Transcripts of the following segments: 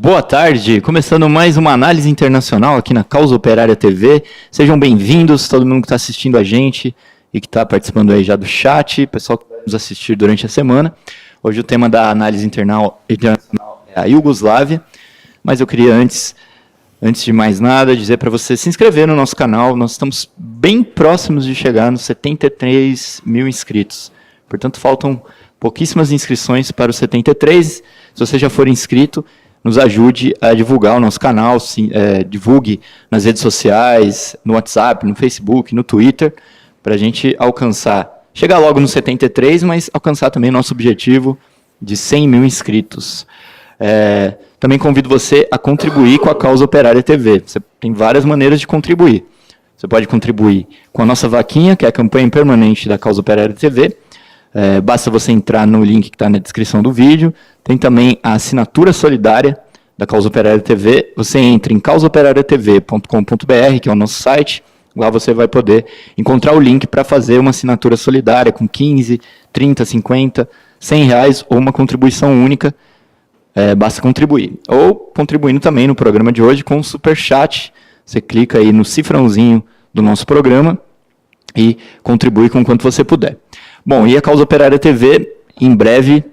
Boa tarde, começando mais uma análise internacional aqui na Causa Operária TV. Sejam bem-vindos, todo mundo que está assistindo a gente e que está participando aí já do chat, pessoal que vai nos assistir durante a semana. Hoje o tema da análise internacional é a Iugoslávia, mas eu queria antes de mais nada dizer para você se inscrever no nosso canal. Nós estamos bem próximos de chegar nos 73 mil inscritos, portanto faltam pouquíssimas inscrições para os 73. Se você já for inscrito, nos ajude a divulgar o nosso canal, divulgue nas redes sociais, no WhatsApp, no Facebook, no Twitter, para a gente alcançar, chegar logo no 73, mas alcançar também nosso objetivo de 100 mil inscritos. Também convido você a contribuir com a Causa Operária TV. Você tem várias maneiras de contribuir. Você pode contribuir com a nossa vaquinha, que é a campanha permanente da Causa Operária TV. Basta você entrar no link que está na descrição do vídeo. Tem também a assinatura solidária da Causa Operária TV. Você entra em causaoperariatv.com.br, que é o nosso site. Lá você vai poder encontrar o link para fazer uma assinatura solidária com 15, 30, 50, 100 reais ou uma contribuição única. Basta contribuir. Ou contribuindo também no programa de hoje com o Superchat. Você clica aí no cifrãozinho do nosso programa e contribui com quanto você puder. Bom, e a Causa Operária TV, em breve,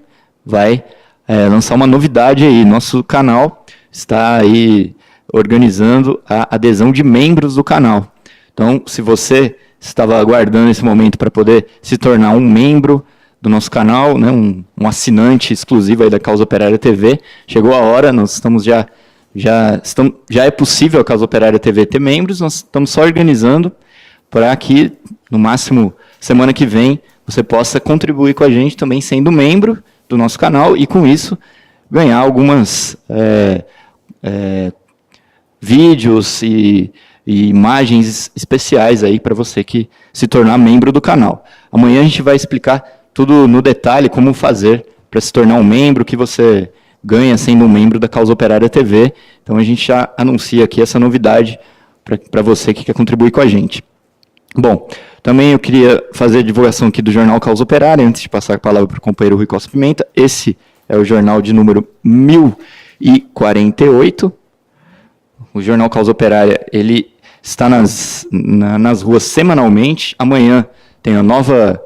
vai lançar uma novidade aí. Nosso canal está aí organizando a adesão de membros do canal. Então, se você estava aguardando esse momento para poder se tornar um membro do nosso canal, né, um assinante exclusivo aí da Causa Operária TV, chegou a hora, nós estamos já é possível a Causa Operária TV ter membros, nós estamos só organizando para que, no máximo, semana que vem, você possa contribuir com a gente também sendo membro do nosso canal e, com isso, ganhar algumas vídeos e imagens especiais aí para você que se tornar membro do canal. Amanhã a gente vai explicar tudo no detalhe, como fazer para se tornar um membro, o que você ganha sendo um membro da Causa Operária TV. Então a gente já anuncia aqui essa novidade para você que quer contribuir com a gente. Bom, também eu queria fazer a divulgação aqui do jornal Causa Operária, antes de passar a palavra para o companheiro Rui Costa Pimenta. Esse é o jornal de número 1048. O jornal Causa Operária, ele está nas ruas semanalmente. Amanhã tem a nova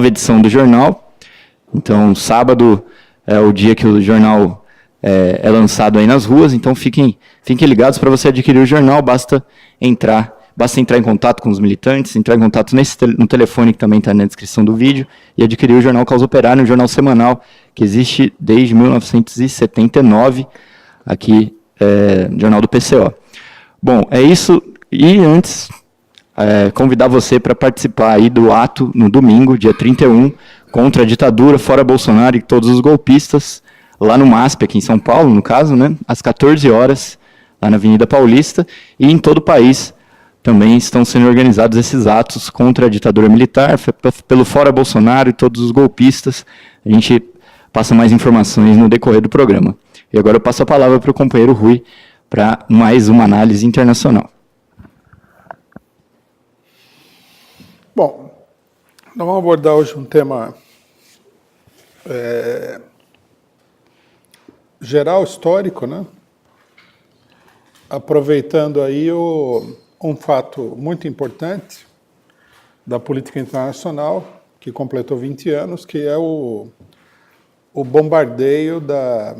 edição do jornal. Então, sábado é o dia que o jornal é lançado aí nas ruas. Então, fiquem ligados. Para você adquirir o jornal, basta entrar em contato com os militantes, entrar em contato no telefone que também está na descrição do vídeo e adquirir o jornal Causa Operária, um jornal semanal que existe desde 1979, aqui, jornal do PCO. Bom, é isso. E antes, convidar você para participar aí do ato no domingo, dia 31, contra a ditadura, fora Bolsonaro e todos os golpistas, lá no MASP, aqui em São Paulo, no caso, né, às 14 horas, lá na Avenida Paulista, e em todo o país também estão sendo organizados esses atos contra a ditadura militar, pelo fora Bolsonaro e todos os golpistas. A gente passa mais informações no decorrer do programa. E agora eu passo a palavra para o companheiro Rui para mais uma análise internacional. Bom, nós vamos abordar hoje um tema geral, histórico, né? Aproveitando aí um fato muito importante da política internacional, que completou 20 anos, que é o bombardeio da...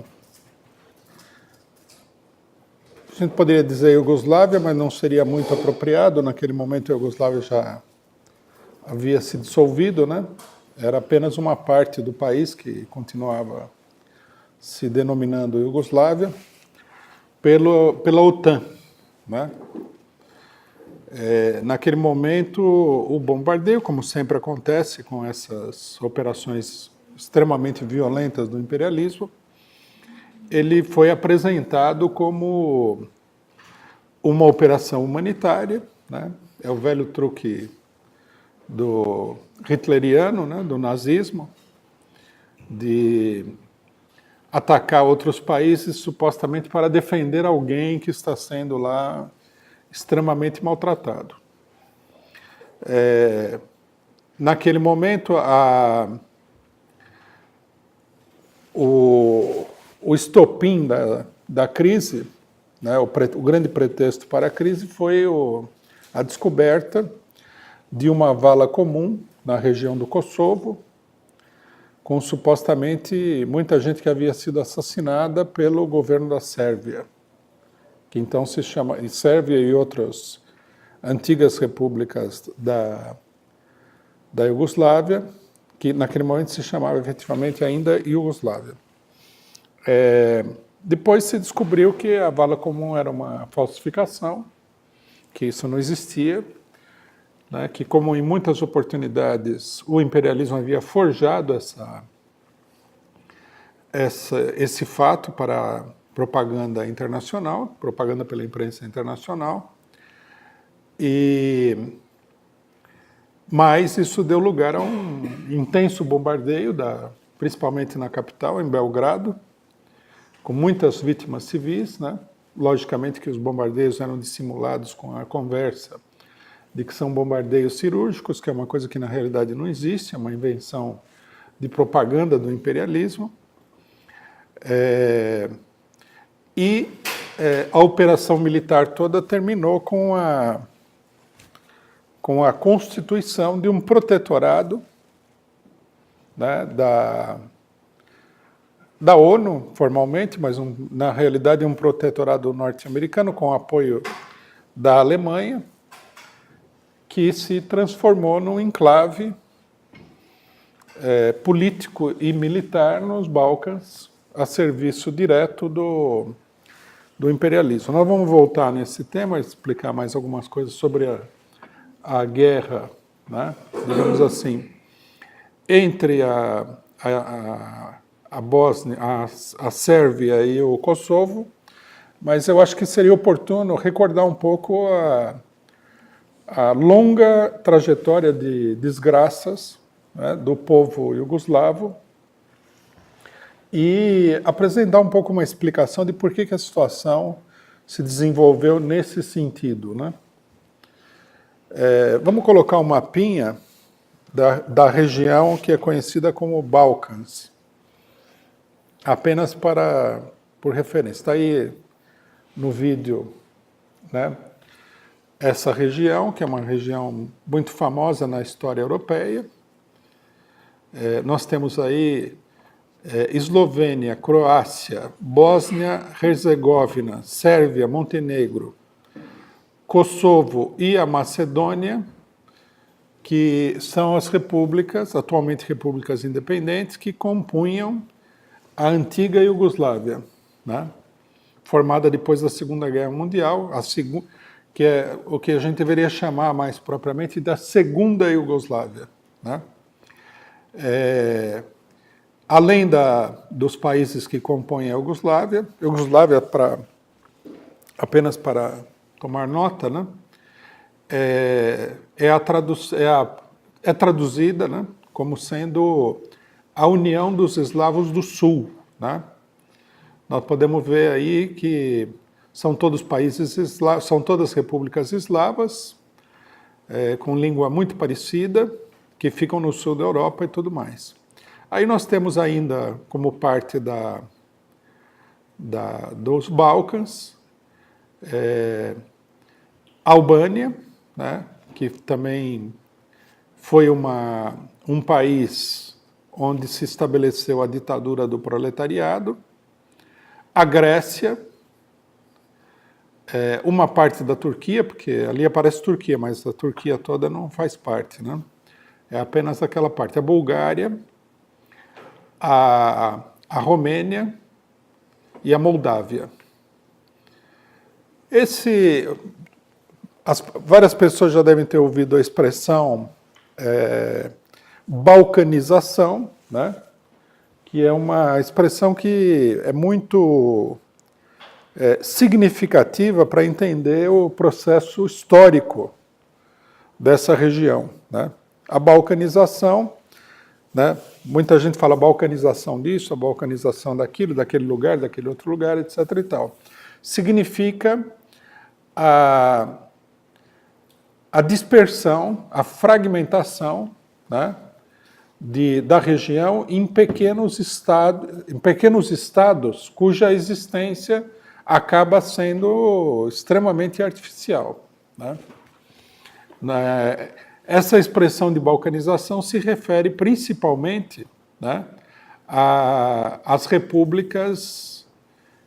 A gente poderia dizer Iugoslávia, mas não seria muito apropriado. Naquele momento a Iugoslávia já havia se dissolvido, né? Era apenas uma parte do país que continuava se denominando Iugoslávia, pela OTAN, né? Naquele momento, o bombardeio, como sempre acontece com essas operações extremamente violentas do imperialismo, ele foi apresentado como uma operação humanitária, né? É o velho truque do hitleriano, né? Do nazismo, de atacar outros países supostamente para defender alguém que está sendo lá extremamente maltratado. Naquele momento, o estopim da crise, né, o grande pretexto para a crise foi a descoberta de uma vala comum na região do Kosovo, com supostamente muita gente que havia sido assassinada pelo governo da Sérvia, que então se chama Sérvia e outras antigas repúblicas da Iugoslávia, que naquele momento se chamava efetivamente ainda Iugoslávia. Depois se descobriu que a vala comum era uma falsificação, que isso não existia, né, que como em muitas oportunidades o imperialismo havia forjado esse fato para a propaganda internacional, propaganda pela imprensa internacional, mas isso deu lugar a um intenso bombardeio, principalmente na capital, em Belgrado, com muitas vítimas civis, né? Logicamente que os bombardeios eram dissimulados com a conversa de que são bombardeios cirúrgicos, que é uma coisa que na realidade não existe, é uma invenção de propaganda do imperialismo. A operação militar toda terminou com a constituição de um protetorado, né, da ONU, formalmente, mas na realidade um protetorado norte-americano com apoio da Alemanha, que se transformou num enclave político e militar nos Balcãs, a serviço direto do imperialismo. Nós vamos voltar nesse tema e explicar mais algumas coisas sobre a guerra, né, digamos assim, entre a Bósnia, a Sérvia e o Kosovo, mas eu acho que seria oportuno recordar um pouco a longa trajetória de desgraças, né, do povo iugoslavo e apresentar um pouco uma explicação de por que a situação se desenvolveu nesse sentido, né? Vamos colocar um mapinha da região que é conhecida como Balcãs, apenas por referência. Está aí no vídeo, né, essa região, que é uma região muito famosa na história europeia. Nós temos aí Eslovênia, Croácia, Bósnia, Herzegovina, Sérvia, Montenegro, Kosovo e a Macedônia, que são as repúblicas, atualmente repúblicas independentes, que compunham a antiga Iugoslávia, né? Formada depois da Segunda Guerra Mundial, que é o que a gente deveria chamar mais propriamente da Segunda Iugoslávia, né? Além dos países que compõem a Iugoslávia, apenas para tomar nota, né? É traduzida, né, como sendo a União dos Eslavos do Sul, né? Nós podemos ver aí que são todos países eslavos, são todas repúblicas eslavas, com língua muito parecida, que ficam no sul da Europa e tudo mais. Aí nós temos ainda, como parte dos Balcãs, Albânia, né, que também foi um país onde se estabeleceu a ditadura do proletariado, a Grécia, uma parte da Turquia, porque ali aparece Turquia, mas a Turquia toda não faz parte, né? É apenas aquela parte. A Bulgária, a Romênia e a Moldávia. Várias pessoas já devem ter ouvido a expressão balcanização, né? Que é uma expressão que é muito significativa para entender o processo histórico dessa região, né? A balcanização, né? Muita gente fala balcanização disso, a balcanização daquilo, daquele lugar, daquele outro lugar, etc. e tal. Significa a dispersão, a fragmentação, né, da região em pequenos estados cuja existência acaba sendo extremamente artificial, né? Essa expressão de balcanização se refere principalmente, né, às repúblicas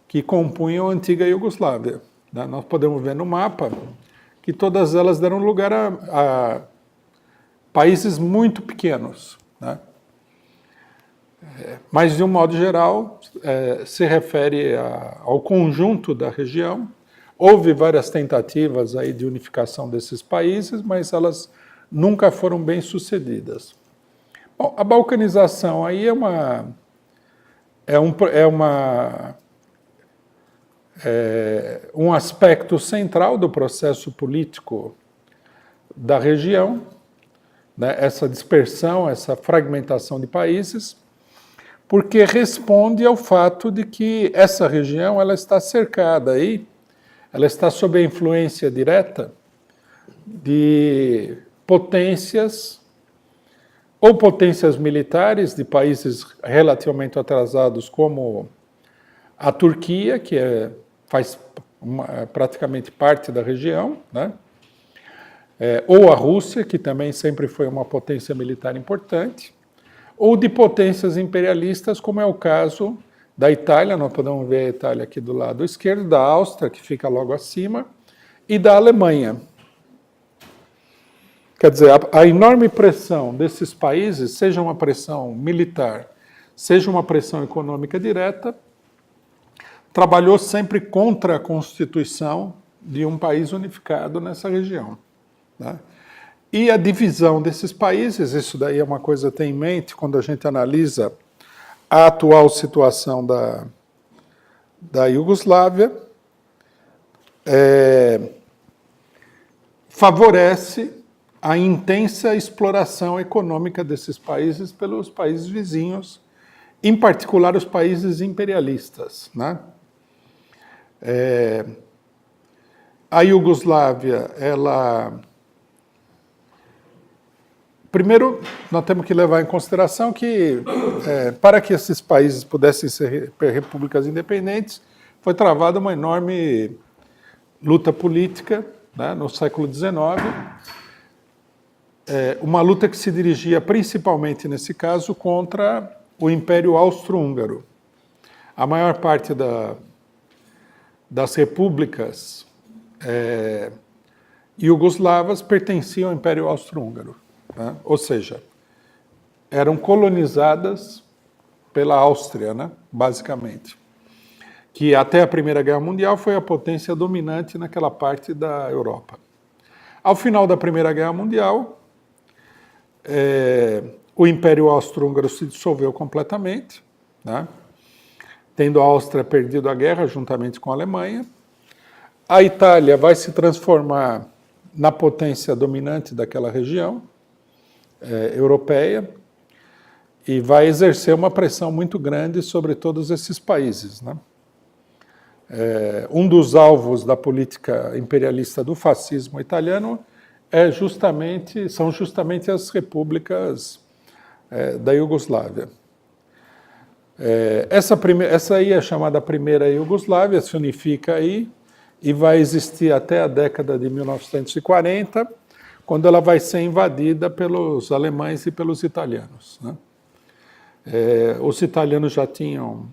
que compunham a antiga Iugoslávia, né? Nós podemos ver no mapa que todas elas deram lugar a países muito pequenos, né? Mas, de um modo geral, se refere ao conjunto da região. Houve várias tentativas aí de unificação desses países, mas elas nunca foram bem sucedidas. Bom, a balcanização aí um aspecto central do processo político da região, né? Essa dispersão, essa fragmentação de países, porque responde ao fato de que essa região ela está cercada aí, ela está sob a influência direta de potências, ou potências militares de países relativamente atrasados, como a Turquia, que faz praticamente parte da região, né? Ou a Rússia, que também sempre foi uma potência militar importante, ou de potências imperialistas, como é o caso da Itália, nós podemos ver a Itália aqui do lado esquerdo, da Áustria, que fica logo acima, e da Alemanha. Quer dizer, a enorme pressão desses países, seja uma pressão militar, seja uma pressão econômica direta, trabalhou sempre contra a constituição de um país unificado nessa região, né? E a divisão desses países, isso daí é uma coisa a ter em mente quando a gente analisa a atual situação da Iugoslávia, favorece a intensa exploração econômica desses países pelos países vizinhos, em particular os países imperialistas, né? A Iugoslávia, primeiro, nós temos que levar em consideração que, para que esses países pudessem ser repúblicas independentes, foi travada uma enorme luta política, né, no século XIX, uma luta que se dirigia principalmente, nesse caso, contra o Império Austro-Húngaro. A maior parte das repúblicas iugoslavas pertenciam ao Império Austro-Húngaro, né? Ou seja, eram colonizadas pela Áustria, né? Basicamente, que até a Primeira Guerra Mundial foi a potência dominante naquela parte da Europa. Ao final da Primeira Guerra Mundial, o Império Austro-Húngaro se dissolveu completamente, né? Tendo a Áustria perdido a guerra juntamente com a Alemanha. A Itália vai se transformar na potência dominante daquela região europeia e vai exercer uma pressão muito grande sobre todos esses países, né? Um dos alvos da política imperialista do fascismo italiano são justamente as repúblicas da Iugoslávia. Essa aí é chamada Primeira Iugoslávia, se unifica aí e vai existir até a década de 1940, quando ela vai ser invadida pelos alemães e pelos italianos, né? Os italianos já tinham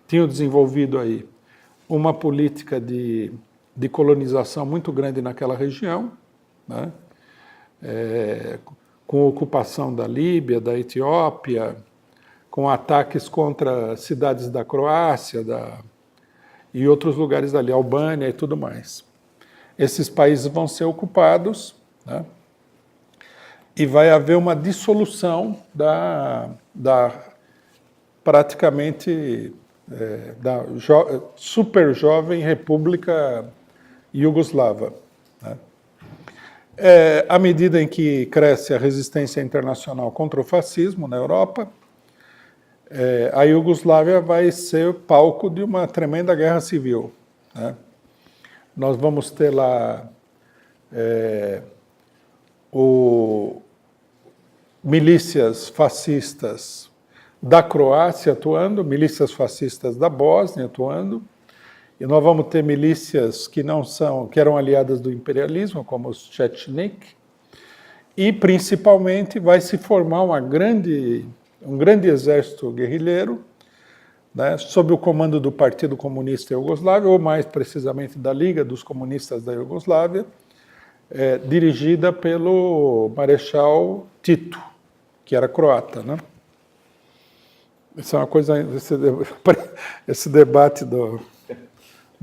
desenvolvido aí uma política de colonização muito grande naquela região, né? Com a ocupação da Líbia, da Etiópia, com ataques contra cidades da Croácia e outros lugares ali, Albânia e tudo mais. Esses países vão ser ocupados, né? E vai haver uma dissolução praticamente da super jovem República Iugoslava, né? À medida em que cresce a resistência internacional contra o fascismo na Europa, a Iugoslávia vai ser palco de uma tremenda guerra civil, né? Nós vamos ter lá milícias fascistas da Croácia atuando, milícias fascistas da Bósnia atuando, e nós vamos ter milícias que eram aliadas do imperialismo, como os Chetnik, e principalmente vai se formar um grande exército guerrilheiro, né, sob o comando do Partido Comunista Iugoslávio, ou mais precisamente da Liga dos Comunistas da Iugoslávia, dirigida pelo Marechal Tito, que era croata, né? Isso é uma coisa, esse debate do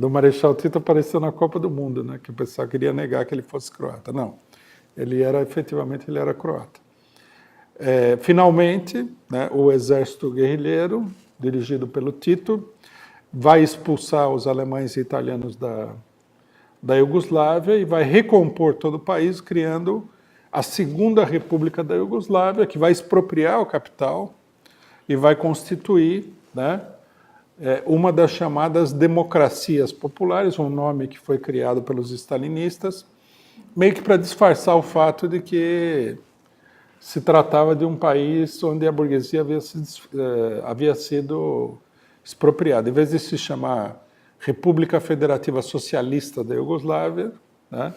Marechal Tito apareceu na Copa do Mundo, né? Que o pessoal queria negar que ele fosse croata. Não, efetivamente ele era croata. Finalmente, né, o exército guerrilheiro, dirigido pelo Tito, vai expulsar os alemães e italianos da Iugoslávia e vai recompor todo o país, criando a Segunda República da Iugoslávia, que vai expropriar o capital e vai constituir, né, uma das chamadas democracias populares, um nome que foi criado pelos stalinistas, meio que para disfarçar o fato de que se tratava de um país onde a burguesia havia sido expropriada. Em vez de se chamar República Federativa Socialista da Iugoslávia, né,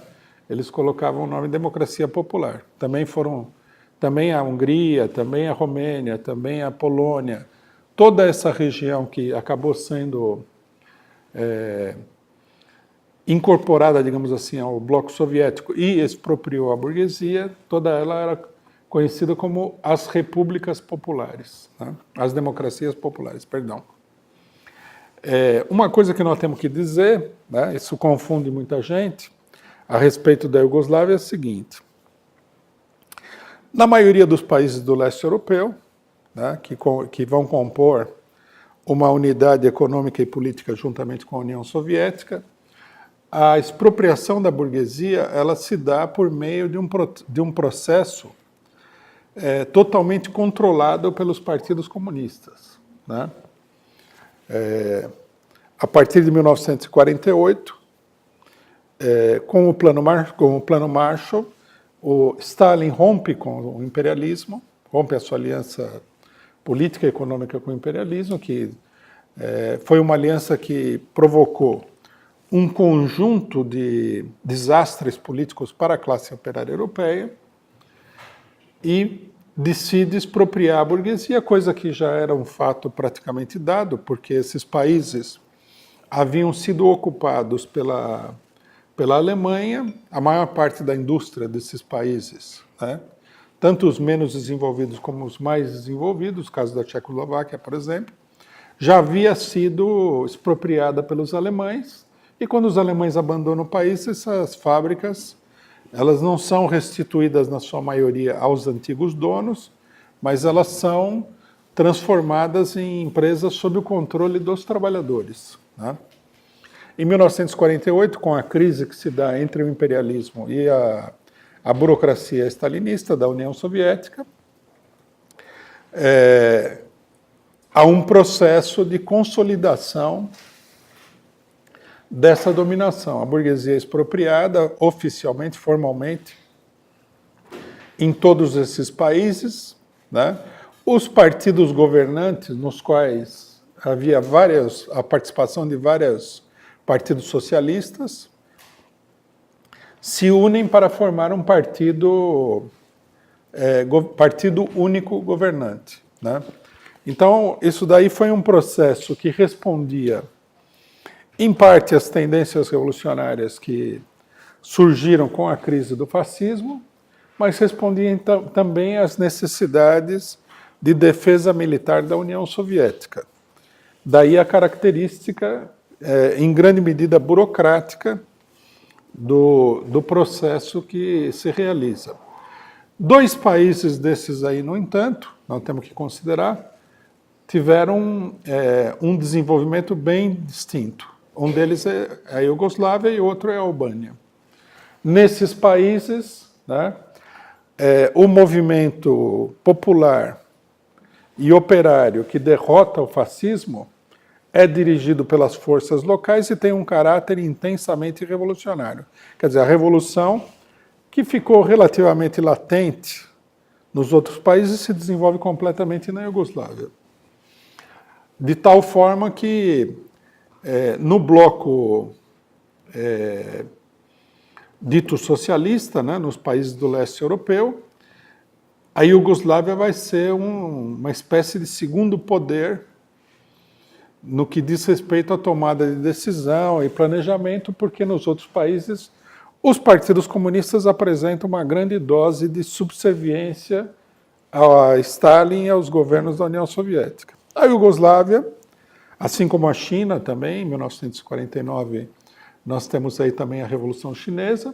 eles colocavam o nome Democracia Popular. Também a Hungria, também a Romênia, também a Polônia, toda essa região que acabou sendo incorporada, digamos assim, ao bloco soviético e expropriou a burguesia, toda ela era conhecida como as repúblicas populares, né? As democracias populares, perdão. Uma coisa que nós temos que dizer, né, isso confunde muita gente, a respeito da Iugoslávia é o seguinte: na maioria dos países do leste europeu, né, que vão compor uma unidade econômica e política juntamente com a União Soviética, a expropriação da burguesia ela se dá por meio de um processo totalmente controlado pelos partidos comunistas, né? A partir de 1948, com o plano Marshall, o Stalin rompe com o imperialismo, rompe a sua aliança política e econômica com o imperialismo, que foi uma aliança que provocou um conjunto de desastres políticos para a classe operária europeia, e decide expropriar a burguesia, coisa que já era um fato praticamente dado, porque esses países haviam sido ocupados pela Alemanha, a maior parte da indústria desses países, né, tanto os menos desenvolvidos como os mais desenvolvidos, o caso da Tchecoslováquia, por exemplo, já havia sido expropriada pelos alemães, e quando os alemães abandonam o país, essas fábricas elas não são restituídas, na sua maioria, aos antigos donos, mas elas são transformadas em empresas sob o controle dos trabalhadores, né? Em 1948, com a crise que se dá entre o imperialismo e a burocracia stalinista da União Soviética, há um processo de consolidação dessa dominação. A burguesia é expropriada oficialmente, formalmente, em todos esses países, né? Os partidos governantes, nos quais havia a participação de vários partidos socialistas, se unem para formar um partido único governante, né? Então, isso daí foi um processo que respondia em parte às tendências revolucionárias que surgiram com a crise do fascismo, mas respondia também às necessidades de defesa militar da União Soviética. Daí a característica, em grande medida burocrática, do processo que se realiza. Dois países desses aí, no entanto, nós temos que considerar, tiveram um desenvolvimento bem distinto. Um deles é a Iugoslávia e outro é a Albânia. Nesses países, né, o movimento popular e operário que derrota o fascismo é dirigido pelas forças locais e tem um caráter intensamente revolucionário. Quer dizer, a revolução que ficou relativamente latente nos outros países, se desenvolve completamente na Iugoslávia. De tal forma que no bloco dito socialista, né, nos países do leste europeu, a Iugoslávia vai ser uma espécie de segundo poder no que diz respeito à tomada de decisão e planejamento, porque nos outros países os partidos comunistas apresentam uma grande dose de subserviência a Stalin e aos governos da União Soviética. A Iugoslávia, assim como a China também, em 1949, nós temos aí também a Revolução Chinesa,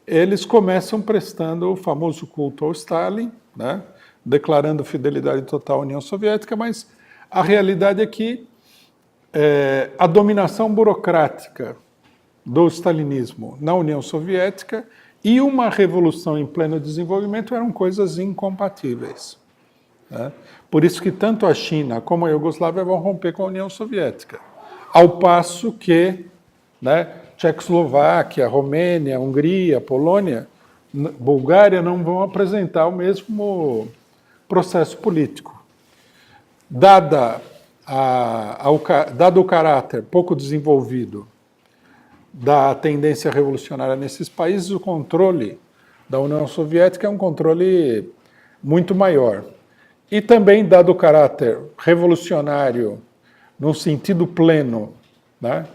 eles começam prestando o famoso culto ao Stalin, né, declarando fidelidade total à União Soviética, mas a realidade é que a dominação burocrática do stalinismo na União Soviética e uma revolução em pleno desenvolvimento eram coisas incompatíveis, né? Por isso que tanto a China como a Iugoslávia vão romper com a União Soviética, ao passo que, né, Tchecoslováquia, Romênia, Hungria, Polônia, Bulgária não vão apresentar o mesmo processo político. Dado o caráter pouco desenvolvido da tendência revolucionária nesses países, o controle da União Soviética é um controle muito maior. E também, dado o caráter revolucionário, no sentido pleno, né,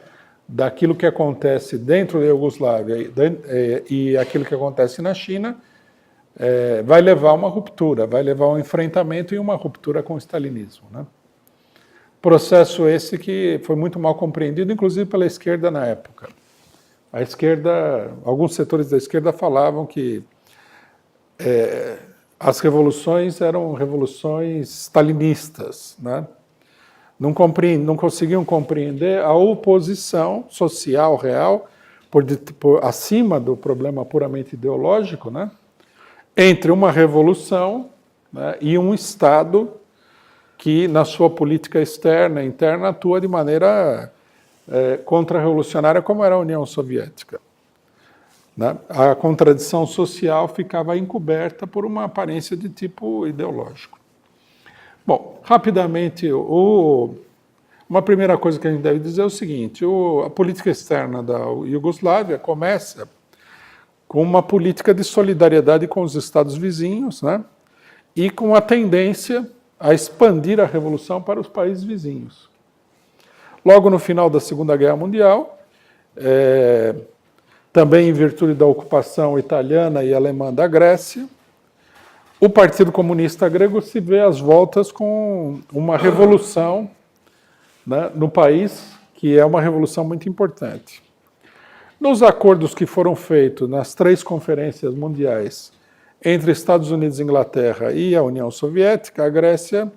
daquilo que acontece dentro da Iugoslávia e aquilo que acontece na China, vai levar a uma ruptura, vai levar a um enfrentamento e uma ruptura com o stalinismo, né? Processo esse que foi muito mal compreendido, inclusive pela esquerda na época. A esquerda, alguns setores da esquerda falavam que as revoluções eram revoluções stalinistas, né? Não conseguiam compreender a oposição social real, por acima do problema puramente ideológico, né, entre uma revolução, né, e um Estado que, na sua política externa e interna, atua de maneira contra-revolucionária, como era a União Soviética, né? A contradição social ficava encoberta por uma aparência de tipo ideológico. Bom, rapidamente, uma primeira coisa que a gente deve dizer é o seguinte: a política externa da Iugoslávia começa com uma política de solidariedade com os estados vizinhos, né, e com a tendência a expandir a revolução para os países vizinhos. Logo no final da Segunda Guerra Mundial, também em virtude da ocupação italiana e alemã da Grécia, o Partido Comunista Grego se vê às voltas com uma revolução, né, no país, que é uma revolução muito importante. Nos acordos que foram feitos nas 3 conferências mundiais entre Estados Unidos, Inglaterra e a União Soviética, a Grécia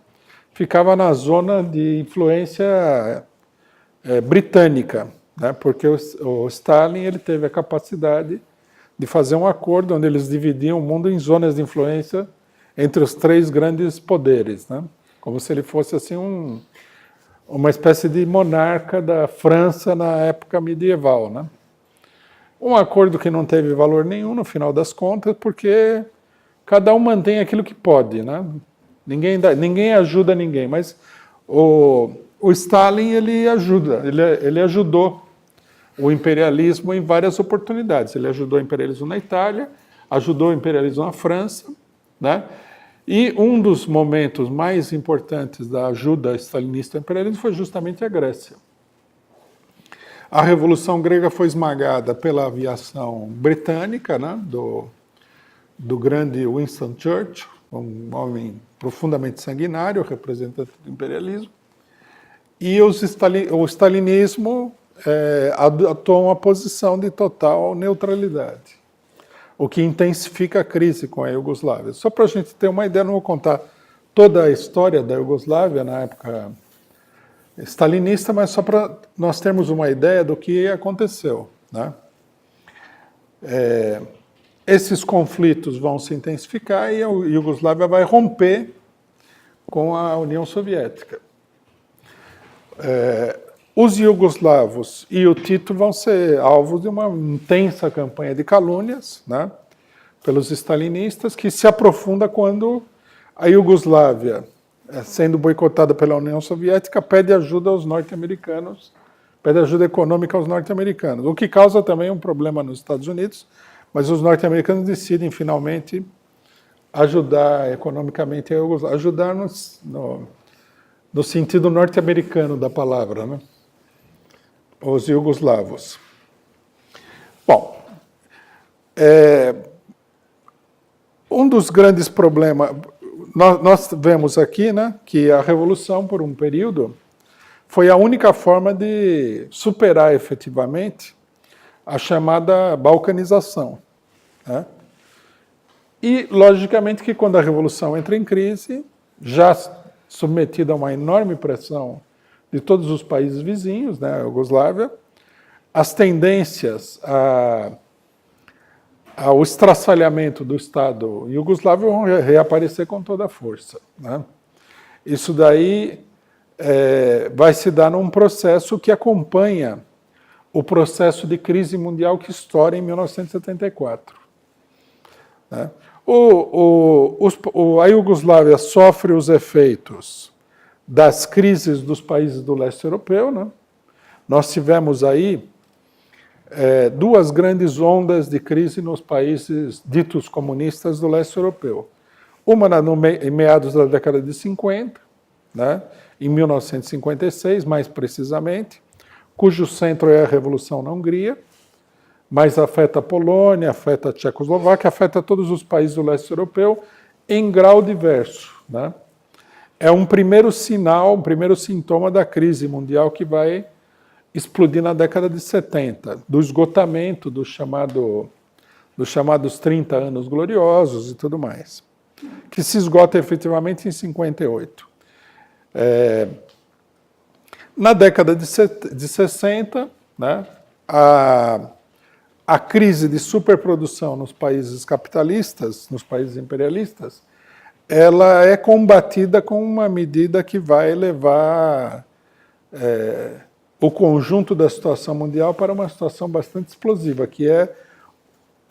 ficava na zona de influência britânica, né, porque o Stalin ele teve a capacidade de fazer um acordo onde eles dividiam o mundo em zonas de influência entre os 3 grandes poderes, né, como se ele fosse assim uma espécie de monarca da França na época medieval, né. Um acordo que não teve valor nenhum no final das contas, porque cada um mantém aquilo que pode, né. Ninguém ajuda ninguém, mas o Stalin ele ajudou o imperialismo em várias oportunidades. Ele ajudou o imperialismo na Itália, ajudou o imperialismo na França, né? E um dos momentos mais importantes da ajuda stalinista ao imperialismo foi justamente a Grécia. A Revolução Grega foi esmagada pela aviação britânica, né, do grande Winston Churchill, um homem profundamente sanguinário, representante do imperialismo, e o stalinismo adotou uma posição de total neutralidade, o que intensifica a crise com a Iugoslávia. Só para a gente ter uma ideia, não vou contar toda a história da Iugoslávia na época stalinista, mas só para nós termos uma ideia do que aconteceu, né? Esses conflitos vão se intensificar e a Iugoslávia vai romper com a União Soviética. Os iugoslavos e o Tito vão ser alvos de uma intensa campanha de calúnias, né, pelos stalinistas, que se aprofunda quando a Iugoslávia, sendo boicotada pela União Soviética, pede ajuda aos norte-americanos, pede ajuda econômica aos norte-americanos, o que causa também um problema nos Estados Unidos, mas os norte-americanos decidem finalmente ajudar economicamente a Iugoslávia, ajudar no sentido norte-americano da palavra, né? Os iugoslavos. Bom, um dos grandes problemas, nós vemos aqui, né, que a Revolução, por um período, foi a única forma de superar efetivamente a chamada balcanização, né? E, logicamente, que quando a Revolução entra em crise, já submetida a uma enorme pressão de todos os países vizinhos, né, a Iugoslávia, as tendências ao estraçalhamento do Estado iugoslavo vão reaparecer com toda a força, né? Isso daí vai se dar num processo que acompanha o processo de crise mundial que estoura em 1974. Né? A Iugoslávia sofre os efeitos das crises dos países do leste europeu, né? Nós tivemos aí duas grandes ondas de crise nos países ditos comunistas do leste europeu. Uma em meados da década de 50, né? Em 1956, mais precisamente, cujo centro é a Revolução na Hungria, mas afeta a Polônia, afeta a Tchecoslováquia, afeta todos os países do leste europeu em grau diverso, né? É um primeiro sinal, um primeiro sintoma da crise mundial que vai explodir na década de 70, do esgotamento dos chamados 30 anos gloriosos e tudo mais, que se esgota efetivamente em 58. Na década de 60, né, a crise de superprodução nos países capitalistas, nos países imperialistas, ela é combatida com uma medida que vai levar o conjunto da situação mundial para uma situação bastante explosiva, que é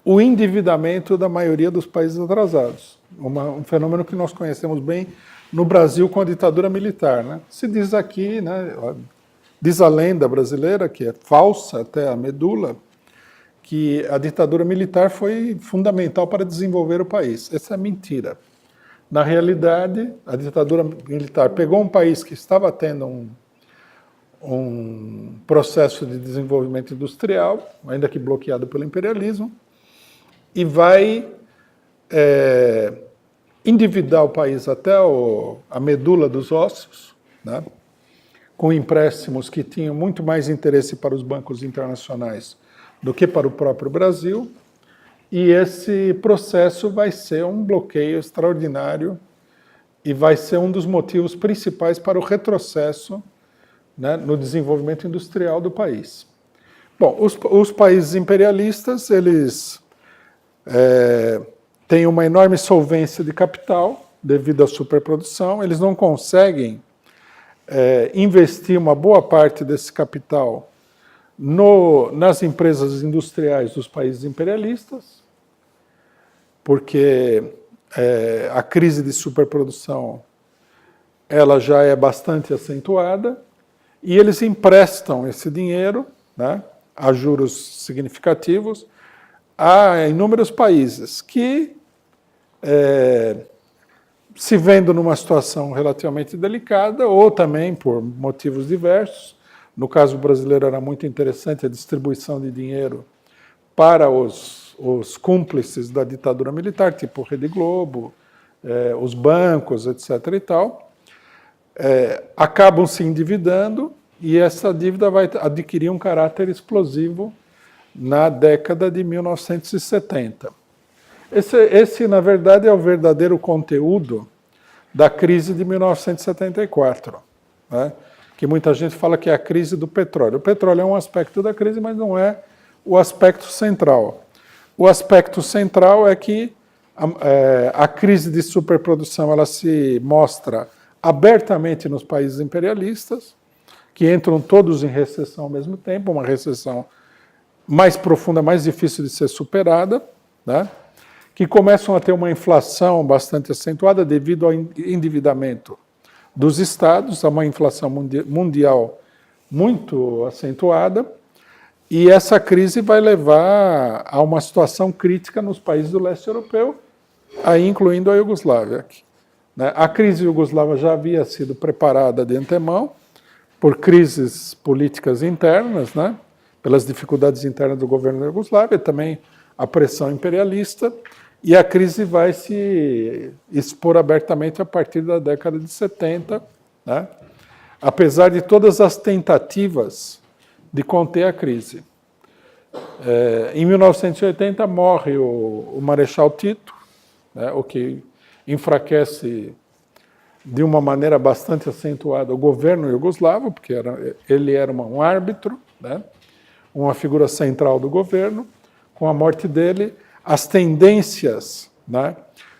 o endividamento da maioria dos países atrasados. Um fenômeno que nós conhecemos bem no Brasil com a ditadura militar, né? Se diz aqui, né, diz a lenda brasileira, que é falsa até a medula, que a ditadura militar foi fundamental para desenvolver o país. Essa é mentira. Na realidade, a ditadura militar pegou um país que estava tendo um processo de desenvolvimento industrial, ainda que bloqueado pelo imperialismo, e vai endividar o país até a medula dos ossos, né, com empréstimos que tinham muito mais interesse para os bancos internacionais do que para o próprio Brasil, e esse processo vai ser um bloqueio extraordinário e vai ser um dos motivos principais para o retrocesso, né, no desenvolvimento industrial do país. Bom, os países imperialistas, eles têm uma enorme solvência de capital devido à superprodução, eles não conseguem investir uma boa parte desse capital nas empresas industriais dos países imperialistas, porque a crise de superprodução ela já é bastante acentuada, e eles emprestam esse dinheiro, né, a juros significativos a inúmeros países que, se vendo numa situação relativamente delicada, ou também por motivos diversos, no caso brasileiro era muito interessante a distribuição de dinheiro para os cúmplices da ditadura militar, tipo Rede Globo, os bancos, etc. e tal, acabam se endividando, e essa dívida vai adquirir um caráter explosivo na década de 1970. Esse, na verdade, é o verdadeiro conteúdo da crise de 1974, né? Que muita gente fala que é a crise do petróleo. O petróleo é um aspecto da crise, mas não é o aspecto central. O aspecto central é que a crise de superprodução ela se mostra abertamente nos países imperialistas, que entram todos em recessão ao mesmo tempo, uma recessão mais profunda, mais difícil de ser superada, né? que começam a ter uma inflação bastante acentuada devido ao endividamento dos estados, a uma inflação mundial muito acentuada, e essa crise vai levar a uma situação crítica nos países do leste europeu, aí incluindo a Iugoslávia. A crise iugoslava já havia sido preparada de antemão por crises políticas internas, né? Pelas dificuldades internas do governo da Iugoslávia, também a pressão imperialista, e a crise vai se expor abertamente a partir da década de 70, né? Apesar de todas as tentativas de conter a crise. Em 1980 morre o Marechal Tito, né, o que enfraquece de uma maneira bastante acentuada o governo iugoslavo, porque ele era um árbitro, né, uma figura central do governo. Com a morte dele, as tendências, né,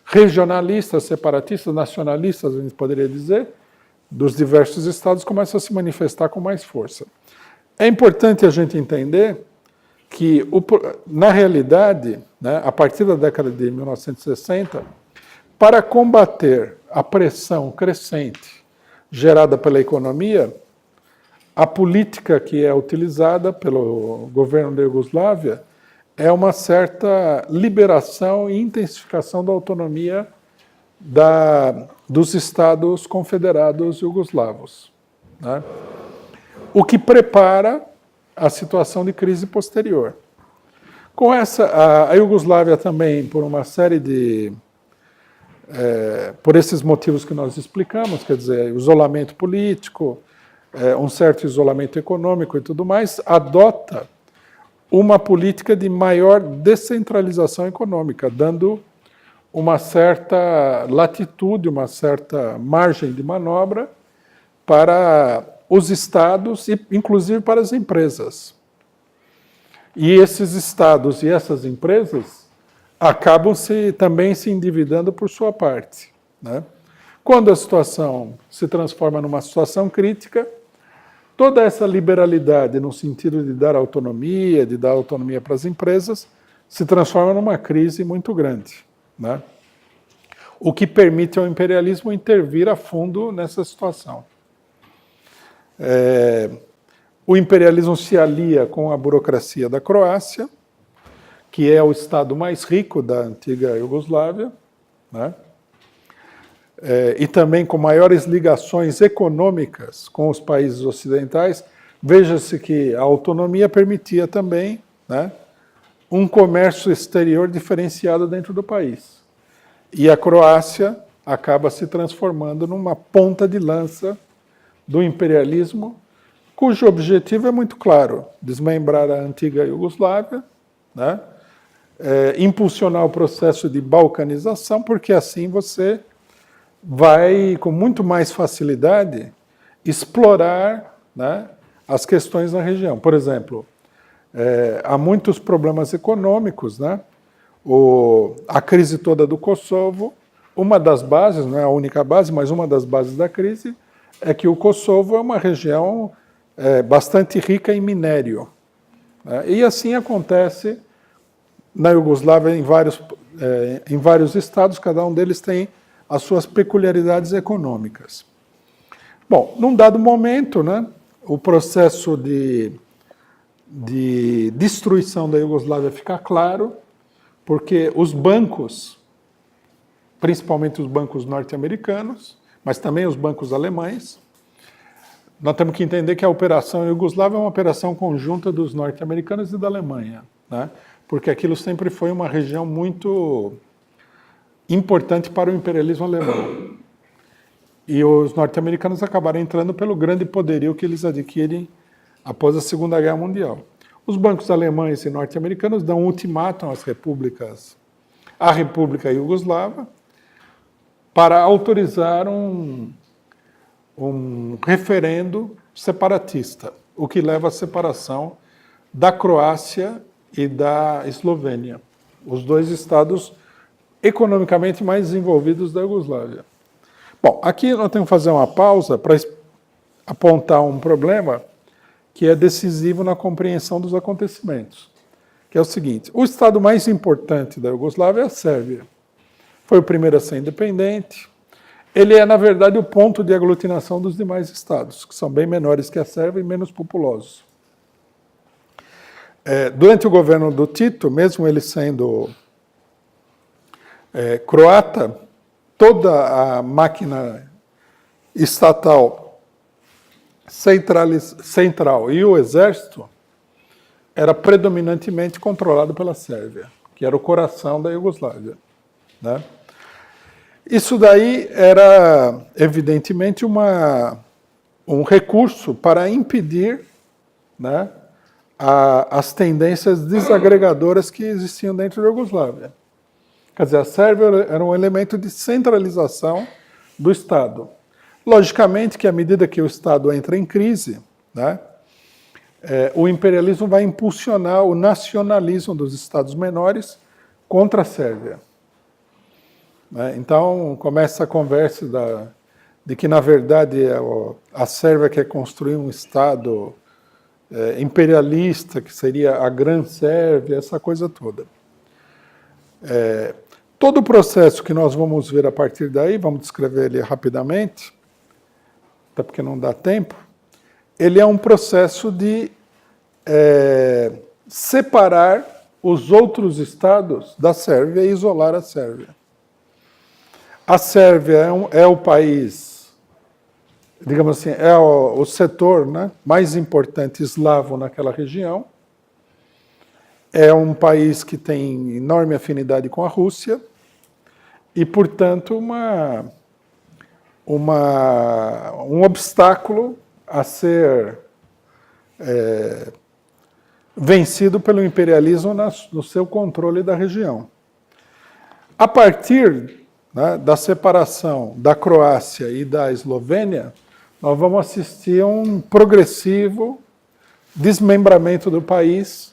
regionalistas, separatistas, nacionalistas, a gente poderia dizer, dos diversos estados começam a se manifestar com mais força. É importante a gente entender que, na realidade, né, a partir da década de 1960, para combater a pressão crescente gerada pela economia, a política que é utilizada pelo governo da Iugoslávia é uma certa liberação e intensificação da autonomia dos Estados confederados iugoslavos, né? O que prepara a situação de crise posterior. Com essa, a Iugoslávia também, por uma série de... por esses motivos que nós explicamos, quer dizer, isolamento político, um certo isolamento econômico e tudo mais, adota uma política de maior descentralização econômica, dando uma certa latitude, uma certa margem de manobra para os estados e, inclusive, para as empresas. E esses estados e essas empresas acabam também se endividando por sua parte, né? Quando a situação se transforma numa situação crítica, toda essa liberalidade no sentido de dar autonomia para as empresas, se transforma numa crise muito grande, né? O que permite ao imperialismo intervir a fundo nessa situação. O imperialismo se alia com a burocracia da Croácia, que é o estado mais rico da antiga Iugoslávia, né? E também com maiores ligações econômicas com os países ocidentais. Veja-se que a autonomia permitia também, né, um comércio exterior diferenciado dentro do país. E a Croácia acaba se transformando numa ponta de lança do imperialismo, cujo objetivo é muito claro: desmembrar a antiga Iugoslávia, né, impulsionar o processo de balcanização, porque assim você vai, com muito mais facilidade, explorar, né, as questões na região. Por exemplo, há muitos problemas econômicos, né? A crise toda do Kosovo, uma das bases, não é a única base, mas uma das bases da crise é que o Kosovo é uma região bastante rica em minério, né? E assim acontece na Iugoslávia em vários estados, cada um deles tem as suas peculiaridades econômicas. Bom, num dado momento, né, o processo de destruição da Iugoslávia fica claro, porque os bancos, principalmente os bancos norte-americanos, mas também os bancos alemães, nós temos que entender que a operação Iugoslávia é uma operação conjunta dos norte-americanos e da Alemanha, né, porque aquilo sempre foi uma região muito importante para o imperialismo alemão. E os norte-americanos acabaram entrando pelo grande poderio que eles adquirem após a Segunda Guerra Mundial. Os bancos alemães e norte-americanos dão um ultimátum às repúblicas, à República Iugoslava, para autorizar um referendo separatista, o que leva à separação da Croácia e da Eslovênia, os dois estados economicamente mais desenvolvidos da Iugoslávia. Bom, aqui nós temos que fazer uma pausa para apontar um problema que é decisivo na compreensão dos acontecimentos, que é o seguinte: o estado mais importante da Iugoslávia é a Sérvia. Foi o primeiro a ser independente. Ele é, na verdade, o ponto de aglutinação dos demais estados, que são bem menores que a Sérvia e menos populosos. Durante o governo do Tito, mesmo ele sendo croata, toda a máquina estatal central e o exército era predominantemente controlado pela Sérvia, que era o coração da Iugoslávia, né? Isso daí era, evidentemente, um recurso para impedir, né, as tendências desagregadoras que existiam dentro da Iugoslávia. Quer dizer, a Sérvia era um elemento de centralização do Estado. Logicamente que, à medida que o Estado entra em crise, né, o imperialismo vai impulsionar o nacionalismo dos Estados menores contra a Sérvia. Então, começa a conversa de que, na verdade, a Sérvia quer construir um Estado imperialista, que seria a Grã Sérvia, essa coisa toda. Todo o processo que nós vamos ver a partir daí, vamos descrever ele rapidamente, até porque não dá tempo, ele é um processo de separar os outros estados da Sérvia e isolar a Sérvia. A Sérvia é o país, digamos assim, é o setor, né, mais importante eslavo naquela região. É um país que tem enorme afinidade com a Rússia e, portanto, um obstáculo a ser vencido pelo imperialismo no seu controle da região. A partir, né, da separação da Croácia e da Eslovênia, nós vamos assistir a um progressivo desmembramento do país,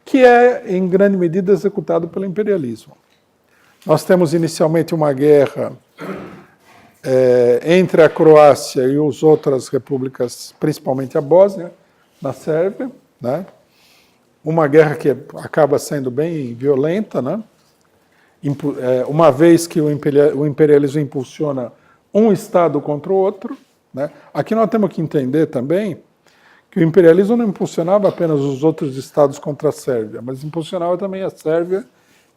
que é, em grande medida, executado pelo imperialismo. Nós temos inicialmente uma guerra entre a Croácia e as outras repúblicas, principalmente a Bósnia, na Sérvia, né? Uma guerra que acaba sendo bem violenta, né? Uma vez que o imperialismo impulsiona um Estado contra o outro, né? Aqui nós temos que entender também que o imperialismo não impulsionava apenas os outros Estados contra a Sérvia, mas impulsionava também a Sérvia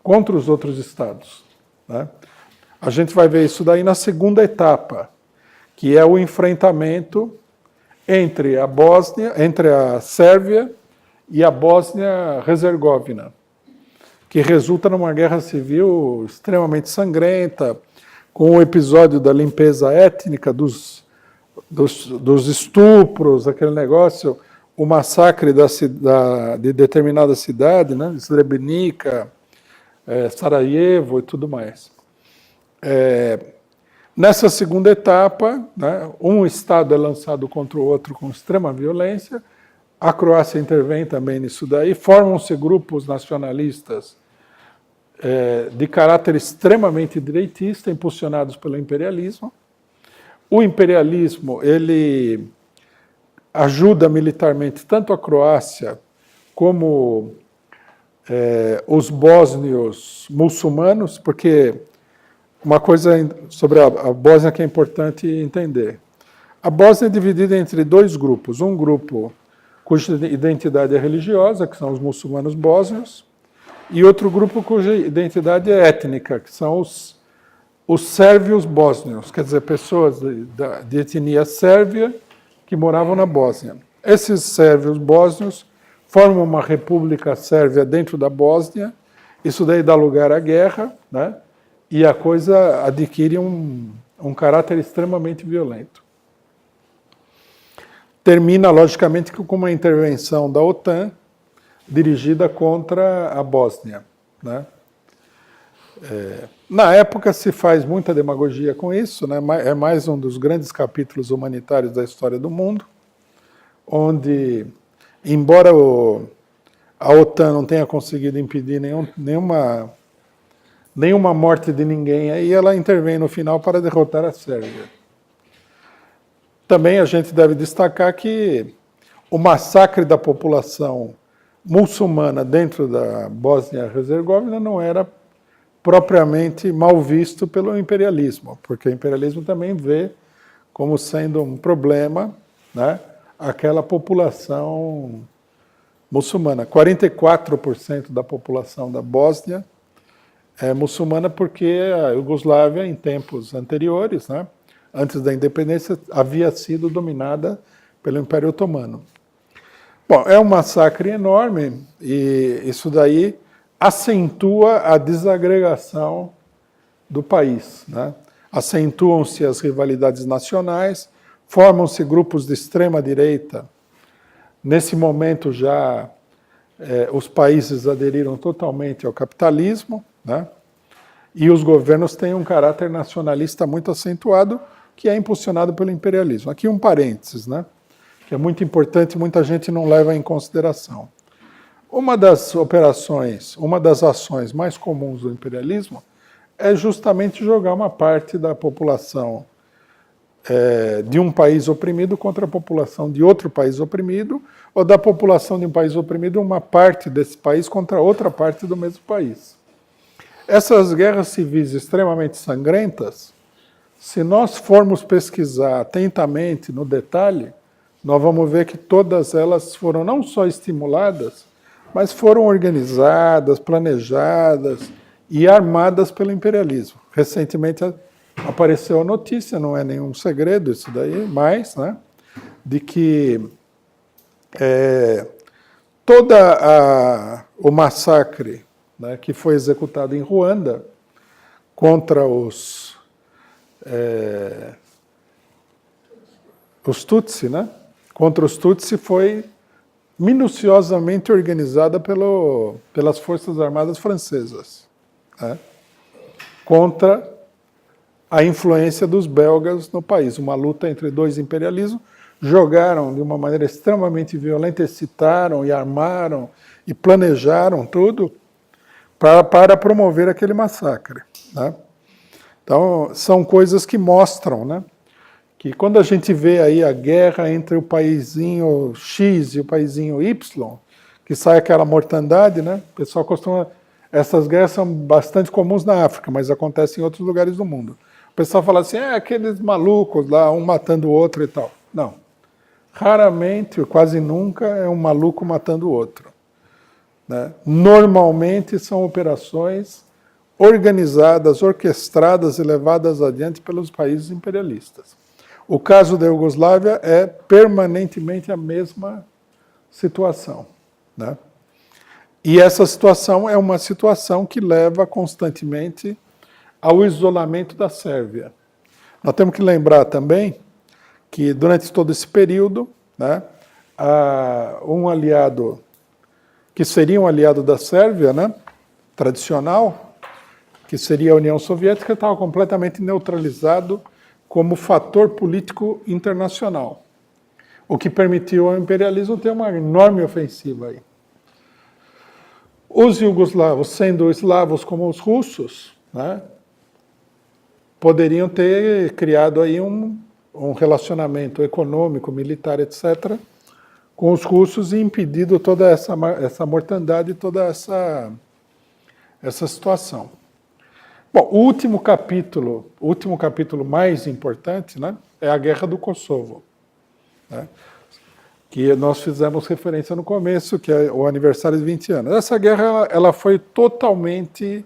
contra os outros Estados, né? A gente vai ver isso daí na segunda etapa, que é o enfrentamento entre a Sérvia e a Bósnia-Herzegovina, que resulta numa guerra civil extremamente sangrenta, com o episódio da limpeza étnica, dos estupros, aquele negócio, o massacre de determinada cidade, né, Srebrenica, Sarajevo e tudo mais. Nessa segunda etapa, né, um Estado é lançado contra o outro com extrema violência, a Croácia intervém também nisso daí, formam-se grupos nacionalistas de caráter extremamente direitista, impulsionados pelo imperialismo. O imperialismo, ele ajuda militarmente tanto a Croácia como os bósnios muçulmanos, porque uma coisa sobre a Bósnia que é importante entender. A Bósnia é dividida entre dois grupos. Um grupo cuja identidade é religiosa, que são os muçulmanos bósnios, e outro grupo cuja identidade é étnica, que são os sérvios bósnios, quer dizer, pessoas de etnia sérvia que moravam na Bósnia. Esses sérvios bósnios formam uma república sérvia dentro da Bósnia, isso daí dá lugar à guerra, né? E a coisa adquire um caráter extremamente violento. Termina, logicamente, com uma intervenção da OTAN dirigida contra a Bósnia, né? Na época se faz muita demagogia com isso, né? É mais um dos grandes capítulos humanitários da história do mundo, onde, embora a OTAN não tenha conseguido impedir nenhuma morte de ninguém, aí ela intervém no final para derrotar a Sérvia. Também a gente deve destacar que o massacre da população muçulmana dentro da Bósnia-Herzegovina não era propriamente mal visto pelo imperialismo, porque o imperialismo também vê como sendo um problema, né, aquela população muçulmana. 44% da população da Bósnia é muçulmana porque a Iugoslávia, em tempos anteriores, né, antes da independência, havia sido dominada pelo Império Otomano. Bom, é um massacre enorme e isso daí acentua a desagregação do país, né? Acentuam-se as rivalidades nacionais, formam-se grupos de extrema-direita. Nesse momento já os países aderiram totalmente ao capitalismo, né? E os governos têm um caráter nacionalista muito acentuado, que é impulsionado pelo imperialismo. Aqui um parênteses, né? Que é muito importante, muita gente não leva em consideração. Uma das operações, uma das ações mais comuns do imperialismo é justamente jogar uma parte da população de um país oprimido contra a população de outro país oprimido, ou da população de um país oprimido, uma parte desse país contra outra parte do mesmo país. Essas guerras civis extremamente sangrentas, se nós formos pesquisar atentamente no detalhe, nós vamos ver que todas elas foram não só estimuladas, mas foram organizadas, planejadas e armadas pelo imperialismo. Recentemente apareceu a notícia, não é nenhum segredo isso daí, mas, né, de que o massacre, né, que foi executado em Ruanda contra os Tutsi, né? Contra os Tutsi foi minuciosamente organizada pelas Forças Armadas Francesas, né? Contra a influência dos belgas no país. Uma luta entre dois imperialismos, jogaram de uma maneira extremamente violenta, excitaram e armaram e planejaram tudo para promover aquele massacre, né? Então, são coisas que mostram, né, que quando a gente vê aí a guerra entre o paizinho X e o paizinho Y, que sai aquela mortandade, né, o pessoal costuma... Essas guerras são bastante comuns na África, mas acontecem em outros lugares do mundo. O pessoal fala assim, aqueles malucos lá, um matando o outro e tal. Não. Raramente, quase nunca, é um maluco matando o outro, né? Normalmente são operações organizadas, orquestradas e levadas adiante pelos países imperialistas. O caso da Iugoslávia é permanentemente a mesma situação, né? E essa situação é uma situação que leva constantemente ao isolamento da Sérvia. Nós temos que lembrar também que durante todo esse período, né, um aliado, que seria um aliado da Sérvia, né, tradicional, que seria a União Soviética, estava completamente neutralizado como fator político internacional, o que permitiu ao imperialismo ter uma enorme ofensiva aí. Os iugoslavos, sendo eslavos como os russos, né, poderiam ter criado aí um relacionamento econômico, militar, etc., com os russos e impedido toda essa mortandade, toda essa situação. Bom, o último capítulo mais importante, né, é a Guerra do Kosovo, né, que nós fizemos referência no começo, que é o aniversário de 20 anos. Essa guerra ela foi totalmente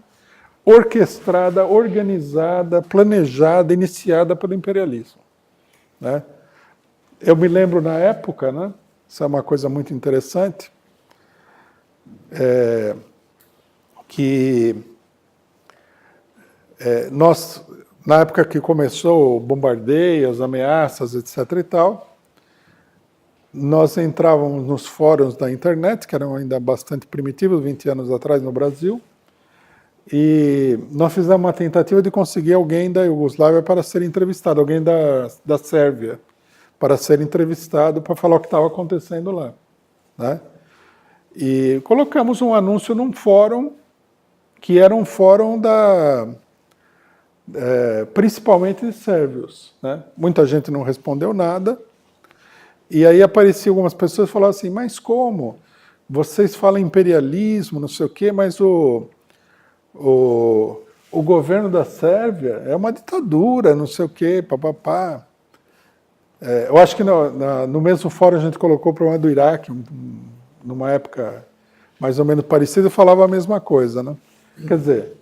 orquestrada, organizada, planejada, iniciada pelo imperialismo, né? Eu me lembro na época, né, isso é uma coisa muito interessante, que nós, na época que começou o bombardeio, as ameaças, etc. e tal, nós entrávamos nos fóruns da internet, que eram ainda bastante primitivos, 20 anos atrás no Brasil, e nós fizemos uma tentativa de conseguir alguém da Iugoslávia para ser entrevistado, alguém da Sérvia, para ser entrevistado, para falar o que estava acontecendo lá, né? E colocamos um anúncio num fórum, que era um fórum principalmente de sérvios, né? Muita gente não respondeu nada, e aí apareciam algumas pessoas e falavam assim, mas como? vocês falam imperialismo, não sei o quê, mas o governo da Sérvia é uma ditadura, não sei o quê, papapá. Eu acho que no mesmo fórum a gente colocou o problema do Iraque, numa época mais ou menos parecida, e falava a mesma coisa, né? Quer dizer,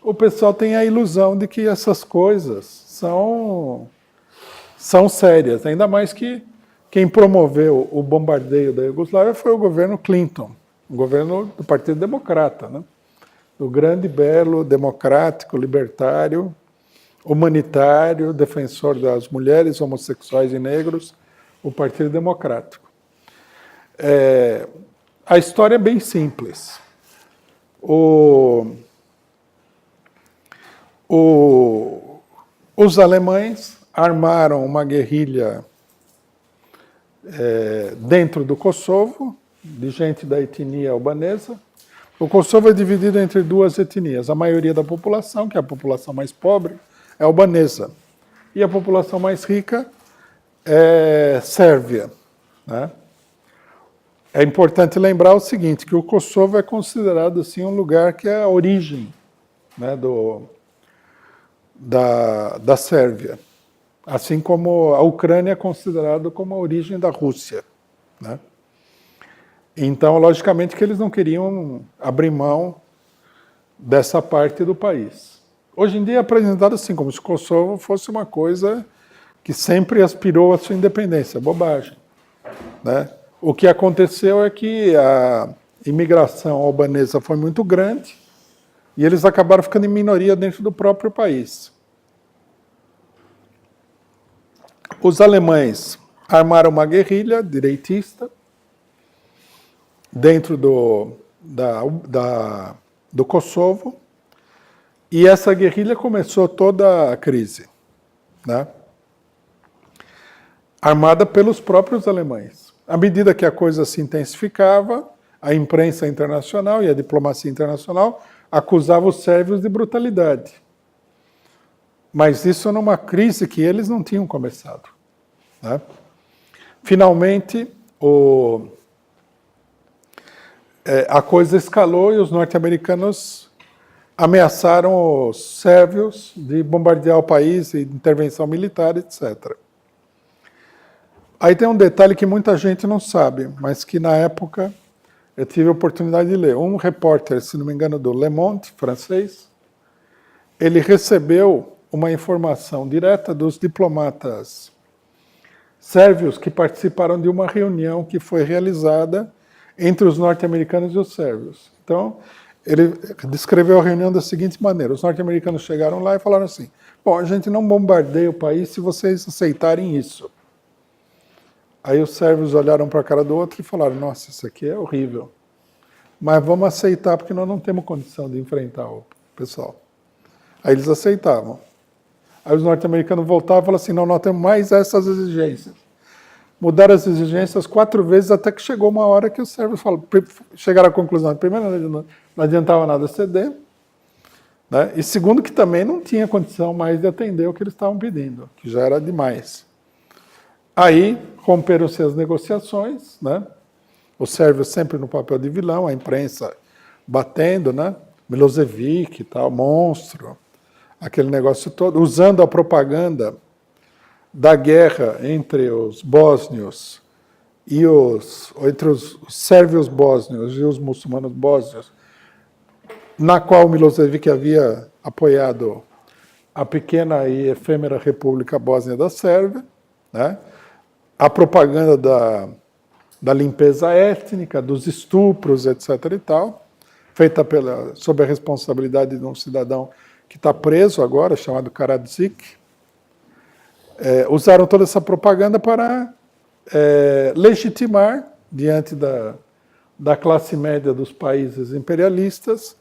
o pessoal tem a ilusão de que essas coisas são sérias, ainda mais que quem promoveu o bombardeio da Iugoslávia foi o governo Clinton, o governo do Partido Democrata, né? Do grande, belo, democrático, libertário, humanitário, defensor das mulheres, homossexuais e negros, o Partido Democrático. A história é bem simples. Os alemães armaram uma guerrilha dentro do Kosovo, de gente da etnia albanesa. O Kosovo é dividido entre duas etnias. A maioria da população, que é a população mais pobre, é albanesa. E a população mais rica é sérvia, né? É importante lembrar o seguinte, que o Kosovo é considerado assim, um lugar que é a origem, né, da Sérvia. Assim como a Ucrânia é considerada como a origem da Rússia, né? Então, logicamente que eles não queriam abrir mão dessa parte do país. Hoje em dia é apresentado assim, como se o Kosovo fosse uma coisa que sempre aspirou à sua independência. Bobagem, né? O que aconteceu é que a imigração albanesa foi muito grande e eles acabaram ficando em minoria dentro do próprio país. Os alemães armaram uma guerrilha direitista dentro do Kosovo, e essa guerrilha começou toda a crise, né? Armada pelos próprios alemães. À medida que a coisa se intensificava, a imprensa internacional e a diplomacia internacional acusavam os sérvios de brutalidade. Mas isso numa crise que eles não tinham começado, né? Finalmente, a coisa escalou e os norte-americanos ameaçaram os sérvios de bombardear o país, de intervenção militar, etc. Aí tem um detalhe que muita gente não sabe, mas que na época eu tive a oportunidade de ler. Um repórter, se não me engano, do Le Monde, francês, ele recebeu uma informação direta dos diplomatas sérvios que participaram de uma reunião que foi realizada entre os norte-americanos e os sérvios. Então, ele descreveu a reunião da seguinte maneira: os norte-americanos chegaram lá e falaram assim: bom, a gente não bombardeia o país se vocês aceitarem isso. Aí os sérvios olharam para a cara do outro e falaram: nossa, isso aqui é horrível, mas vamos aceitar porque nós não temos condição de enfrentar o pessoal. Aí eles aceitavam. Aí os norte-americanos voltavam e falaram assim: não, nós temos mais essas exigências. Mudaram as exigências 4 vezes até que chegou uma hora que os sérvios chegaram à conclusão: primeiro, não adiantava nada ceder, né? E segundo, que também não tinha condição mais de atender o que eles estavam pedindo, que já era demais. Aí romperam-se as negociações, né? Os sérvios sempre no papel de vilão, a imprensa batendo, né? Milosevic e tal, monstro, aquele negócio todo, usando a propaganda da guerra entre os bósnios e entre os sérvios bósnios e os muçulmanos bósnios, na qual Milosevic havia apoiado a pequena e efêmera República Bósnia da Sérvia, né? A propaganda da limpeza étnica, dos estupros, etc. e tal, feita sob a responsabilidade de um cidadão que está preso agora, chamado Karadzic. Usaram toda essa propaganda para legitimar, diante da classe média dos países imperialistas,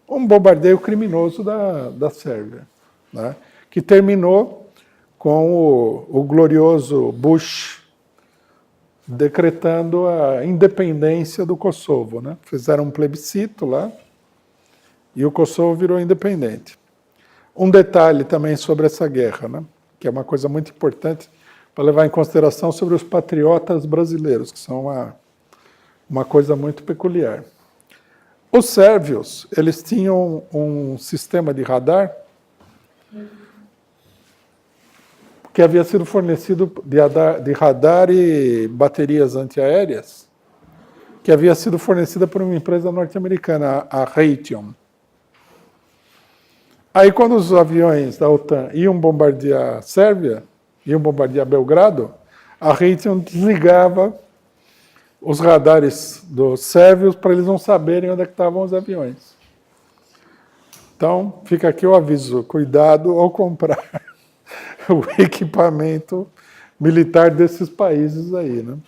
um bombardeio criminoso da Sérvia, né? Que terminou com o glorioso Bush decretando a independência do Kosovo, né? Fizeram um plebiscito lá e o Kosovo virou independente. Um detalhe também sobre essa guerra, né? Que é uma coisa muito importante para levar em consideração sobre os patriotas brasileiros, que são Uma coisa muito peculiar. Os sérvios, eles tinham um sistema de radar que havia sido fornecido de radar e baterias antiaéreas, que havia sido fornecida por uma empresa norte-americana, a Raytheon. Aí, quando os aviões da OTAN iam bombardear a Sérvia, iam bombardear Belgrado, a Raytheon desligava os radares dos sérvios para eles não saberem onde é que estavam os aviões. Então, fica aqui o aviso, cuidado ao comprar o equipamento militar desses países aí, né?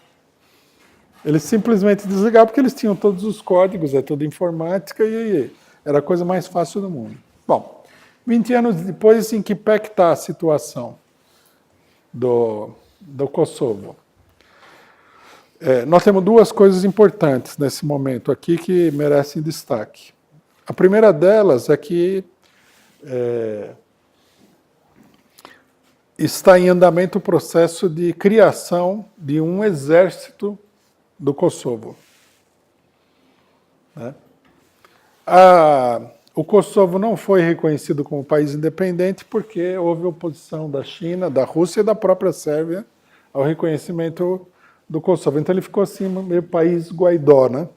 Eles simplesmente desligavam porque eles tinham todos os códigos, é tudo informática e era a coisa mais fácil do mundo. Bom, 20 anos depois, em que pé que está a situação do Kosovo? Nós temos duas coisas importantes nesse momento aqui que merecem destaque. A primeira delas é que está em andamento o processo de criação de um exército do Kosovo. Né? O Kosovo não foi reconhecido como país independente porque houve oposição da China, da Rússia e da própria Sérvia ao reconhecimento do Kosovo. Então ele ficou assim, meio país Guaidó, né?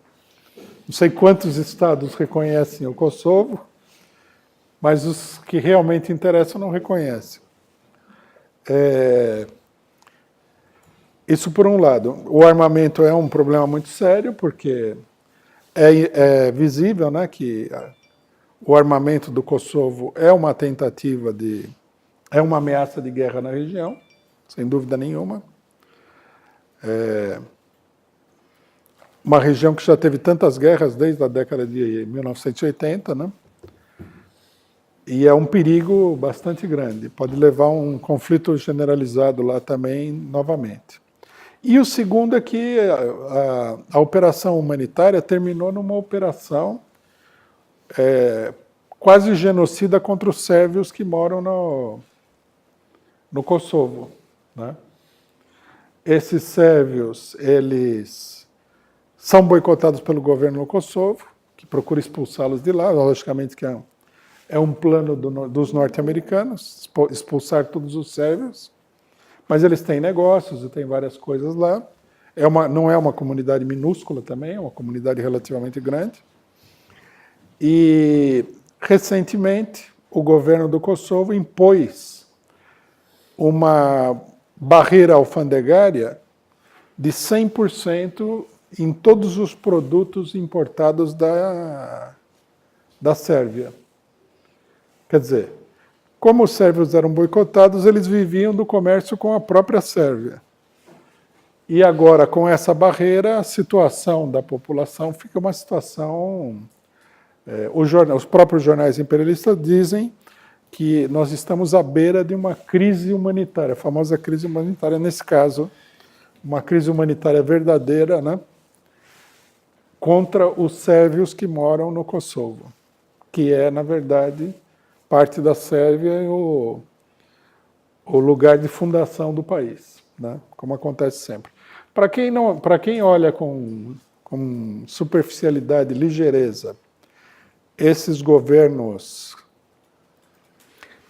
Não sei quantos estados reconhecem o Kosovo, mas os que realmente interessam não reconhecem. Isso por um lado. O armamento é um problema muito sério, porque é visível, né, que o armamento do Kosovo é uma tentativa é uma ameaça de guerra na região, sem dúvida nenhuma. Uma região que já teve tantas guerras desde a década de 1980, né? E é um perigo bastante grande. Pode levar a um conflito generalizado lá também, novamente. E o segundo é que a operação humanitária terminou numa operação quase genocida contra os sérvios que moram no Kosovo, né? Esses sérvios, eles são boicotados pelo governo no Kosovo, que procura expulsá-los de lá, logicamente que é um plano dos norte-americanos, expulsar todos os sérvios, mas eles têm negócios e têm várias coisas lá. Não é uma comunidade minúscula também, é uma comunidade relativamente grande. E, recentemente, o governo do Kosovo impôs uma barreira alfandegária de 100% em todos os produtos importados da Sérvia. Quer dizer, como os sérvios eram boicotados, eles viviam do comércio com a própria Sérvia. E agora, com essa barreira, a situação da população fica uma situação... os próprios jornais imperialistas dizem que nós estamos à beira de uma crise humanitária, a famosa crise humanitária, nesse caso, uma crise humanitária verdadeira, né, contra os sérvios que moram no Kosovo, que é, na verdade, parte da Sérvia e o lugar de fundação do país, né, como acontece sempre. Para quem olha com superficialidade, ligeireza, esses governos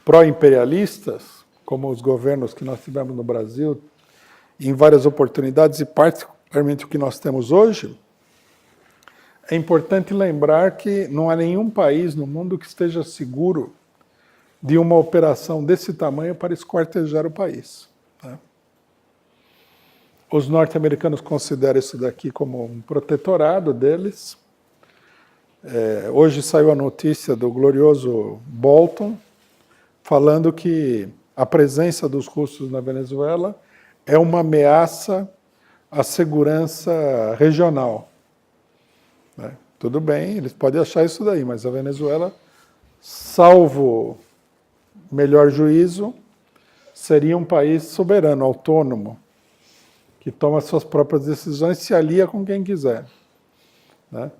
pró-imperialistas, como os governos que nós tivemos no Brasil, em várias oportunidades, e particularmente o que nós temos hoje, é importante lembrar que não há nenhum país no mundo que esteja seguro de uma operação desse tamanho para esquartejar o país. Né? Os norte-americanos consideram isso daqui como um protetorado deles. Hoje saiu a notícia do glorioso Bolton, falando que a presença dos russos na Venezuela é uma ameaça à segurança regional. Né? Tudo bem, eles podem achar isso daí, mas a Venezuela, salvo melhor juízo, seria um país soberano, autônomo, que toma suas próprias decisões e se alia com quem quiser. Né?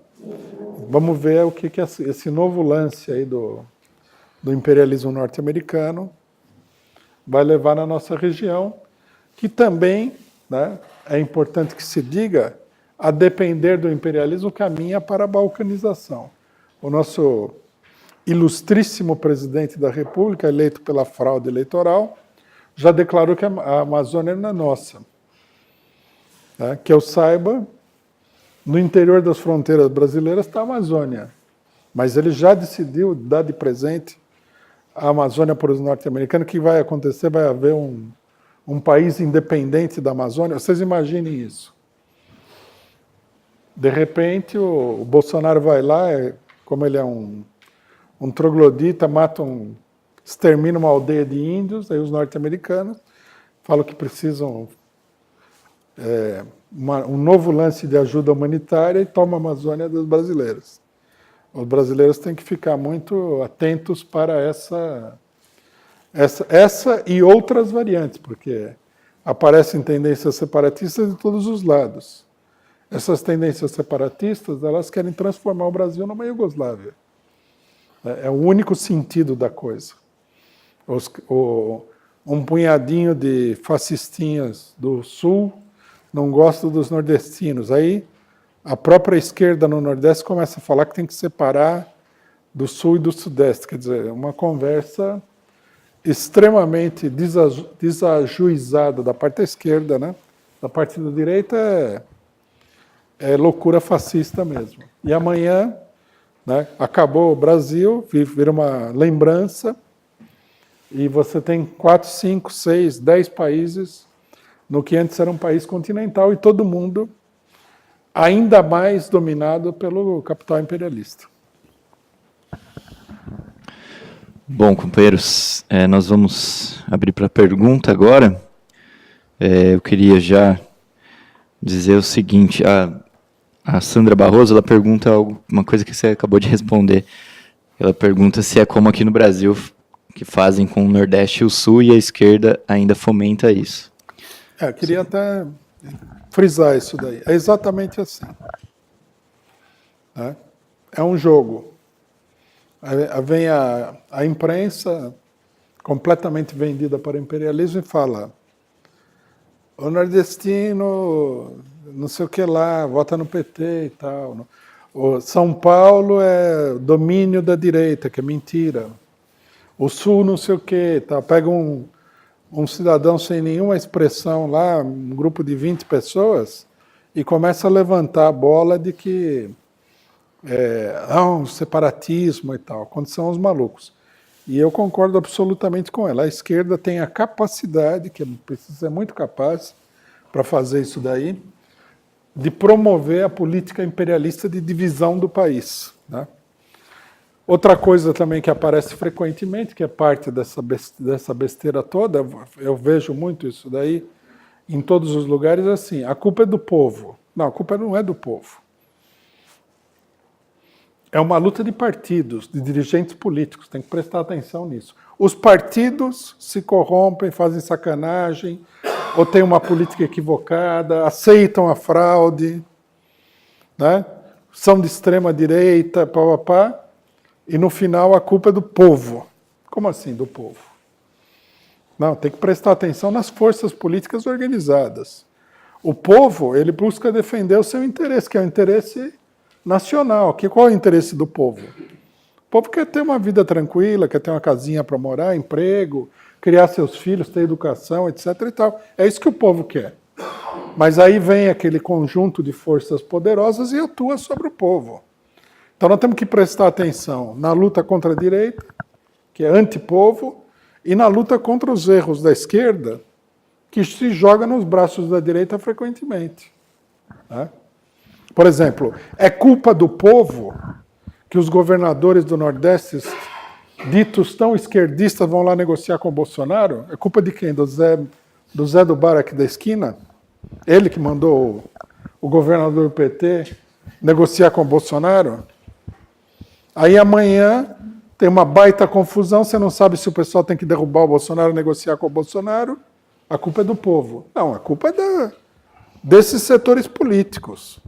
Vamos ver o que esse novo lance aí do imperialismo norte-americano vai levar na nossa região, que também, né, é importante que se diga, a depender do imperialismo, caminha para a balcanização. O nosso ilustríssimo presidente da República, eleito pela fraude eleitoral, já declarou que a Amazônia não é nossa. Que eu saiba, no interior das fronteiras brasileiras está a Amazônia, mas ele já decidiu dar de presente a Amazônia para os norte-americanos. O que vai acontecer? Vai haver um país independente da Amazônia. Vocês imaginem isso. De repente, o Bolsonaro vai lá, como ele é um troglodita, extermina uma aldeia de índios, aí os norte-americanos falam que precisam um novo lance de ajuda humanitária e toma a Amazônia dos brasileiros. Os brasileiros têm que ficar muito atentos para essa e outras variantes, porque aparecem tendências separatistas de todos os lados. Essas tendências separatistas, elas querem transformar o Brasil numa Iugoslávia. É o único sentido da coisa. Um punhadinho de fascistinhas do Sul não gosta dos nordestinos. Aí a própria esquerda no Nordeste começa a falar que tem que separar do Sul e do Sudeste. Quer dizer, uma conversa extremamente desajuizada da parte da esquerda, né? Da parte da direita é loucura fascista mesmo. E amanhã, né, acabou o Brasil, vira uma lembrança, e você tem 4, 5, 6, 10 países no que antes era um país continental, e todo mundo ainda mais dominado pelo capital imperialista. Bom, companheiros, nós vamos abrir para pergunta agora. Eu queria já dizer o seguinte, a Sandra Barroso, ela pergunta uma coisa que você acabou de responder. Ela pergunta se é como aqui no Brasil, que fazem com o Nordeste e o Sul, e a esquerda ainda fomenta isso. Eu queria até frisar isso daí. É exatamente assim. É um jogo. Aí vem a imprensa completamente vendida para o imperialismo e fala: o nordestino, não sei o que lá, vota no PT e tal. O São Paulo é domínio da direita, que é mentira. O Sul não sei o que, tá? Pega um cidadão sem nenhuma expressão lá, um grupo de 20 pessoas, e começa a levantar a bola de que um separatismo e tal, quando são os malucos. E eu concordo absolutamente com ela. A esquerda tem a capacidade, que precisa ser muito capaz para fazer isso daí, de promover a política imperialista de divisão do país, né? Outra coisa também que aparece frequentemente, que é parte dessa besteira toda, eu vejo muito isso daí em todos os lugares, assim: a culpa é do povo. Não, a culpa não é do povo. É uma luta de partidos, de dirigentes políticos, tem que prestar atenção nisso. Os partidos se corrompem, fazem sacanagem, ou têm uma política equivocada, aceitam a fraude, né? São de extrema direita, e no final a culpa é do povo. Como assim, do povo? Não, tem que prestar atenção nas forças políticas organizadas. O povo, ele busca defender o seu interesse, que é o interesse nacional. Qual é o interesse do povo? O povo quer ter uma vida tranquila, quer ter uma casinha para morar, emprego, criar seus filhos, ter educação, etc. e tal. É isso que o povo quer. Mas aí vem aquele conjunto de forças poderosas e atua sobre o povo. Então nós temos que prestar atenção na luta contra a direita, que é antipovo, e na luta contra os erros da esquerda, que se joga nos braços da direita frequentemente. Né? Por exemplo, é culpa do povo que os governadores do Nordeste, ditos tão esquerdistas, vão lá negociar com o Bolsonaro? É culpa de quem? Do Zé do bar aqui da esquina? Ele que mandou o governador do PT negociar com o Bolsonaro? Aí amanhã tem uma baita confusão, você não sabe se o pessoal tem que derrubar o Bolsonaro ou negociar com o Bolsonaro. A culpa é do povo. Não, a culpa é desses setores políticos,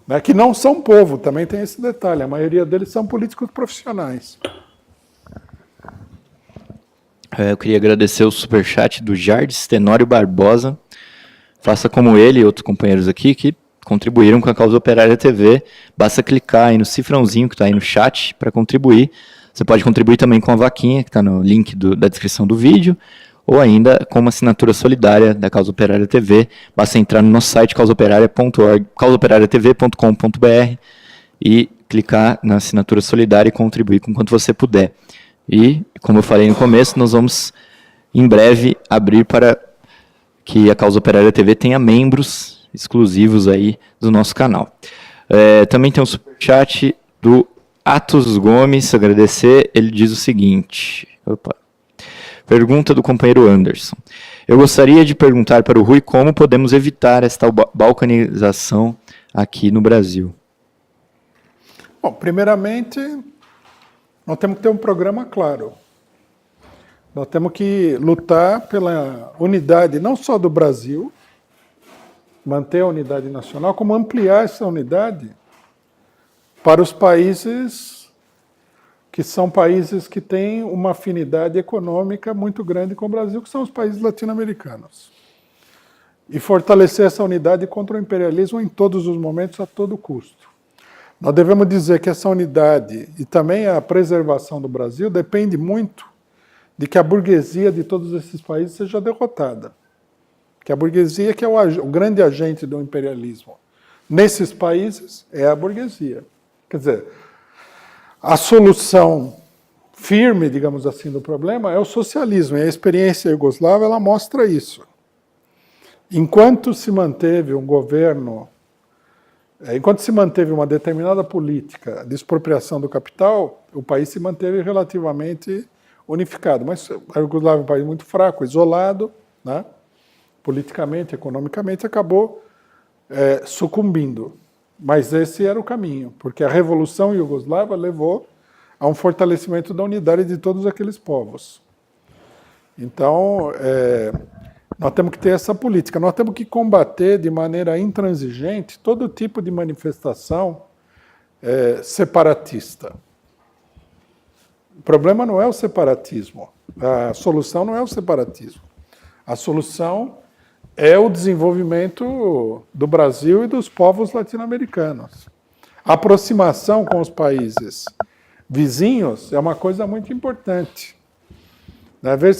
né, que não são povo, também tem esse detalhe. A maioria deles são políticos profissionais. Eu queria agradecer o superchat do Jardes Tenório Barbosa. faça como ele e outros companheiros aqui que contribuíram com a Causa Operária TV. Basta clicar aí no cifrãozinho que está aí no chat para contribuir. Você pode contribuir também com a vaquinha que está no link da descrição do vídeo, ou ainda com uma assinatura solidária da Causa Operária TV. Basta entrar no nosso site causaoperaria.org, causaoperariatv.com.br e clicar na assinatura solidária e contribuir com quanto você puder. E, como eu falei no começo, nós vamos em breve abrir para que a Causa Operária TV tenha membros exclusivos aí do nosso canal. Também tem um superchat do Atos Gomes, agradecer, ele diz o seguinte, pergunta do companheiro Anderson. Eu gostaria de perguntar para o Rui como podemos evitar esta balcanização aqui no Brasil. Bom, primeiramente, nós temos que ter um programa claro. Nós temos que lutar pela unidade não só do Brasil, manter a unidade nacional, como ampliar essa unidade para os países que são países que têm uma afinidade econômica muito grande com o Brasil, que são os países latino-americanos. E fortalecer essa unidade contra o imperialismo em todos os momentos, a todo custo. Nós devemos dizer que essa unidade e também a preservação do Brasil depende muito de que a burguesia de todos esses países seja derrotada. Que a burguesia que é o grande agente do imperialismo. Nesses países é a burguesia. Quer dizer, a solução firme, digamos assim, do problema é o socialismo. E a experiência iugoslava ela mostra isso. Enquanto se manteve um governo, enquanto se manteve uma determinada política de expropriação do capital, o país se manteve relativamente unificado. Mas a Iugoslávia é um país muito fraco, isolado, né? Politicamente, economicamente, acabou sucumbindo. Mas esse era o caminho, porque a Revolução Iugoslava levou a um fortalecimento da unidade de todos aqueles povos. Então, nós temos que ter essa política, nós temos que combater de maneira intransigente todo tipo de manifestação separatista. O problema não é o separatismo, a solução não é o separatismo. A solução é o desenvolvimento do Brasil e dos povos latino-americanos. A aproximação com os países vizinhos é uma coisa muito importante. Ver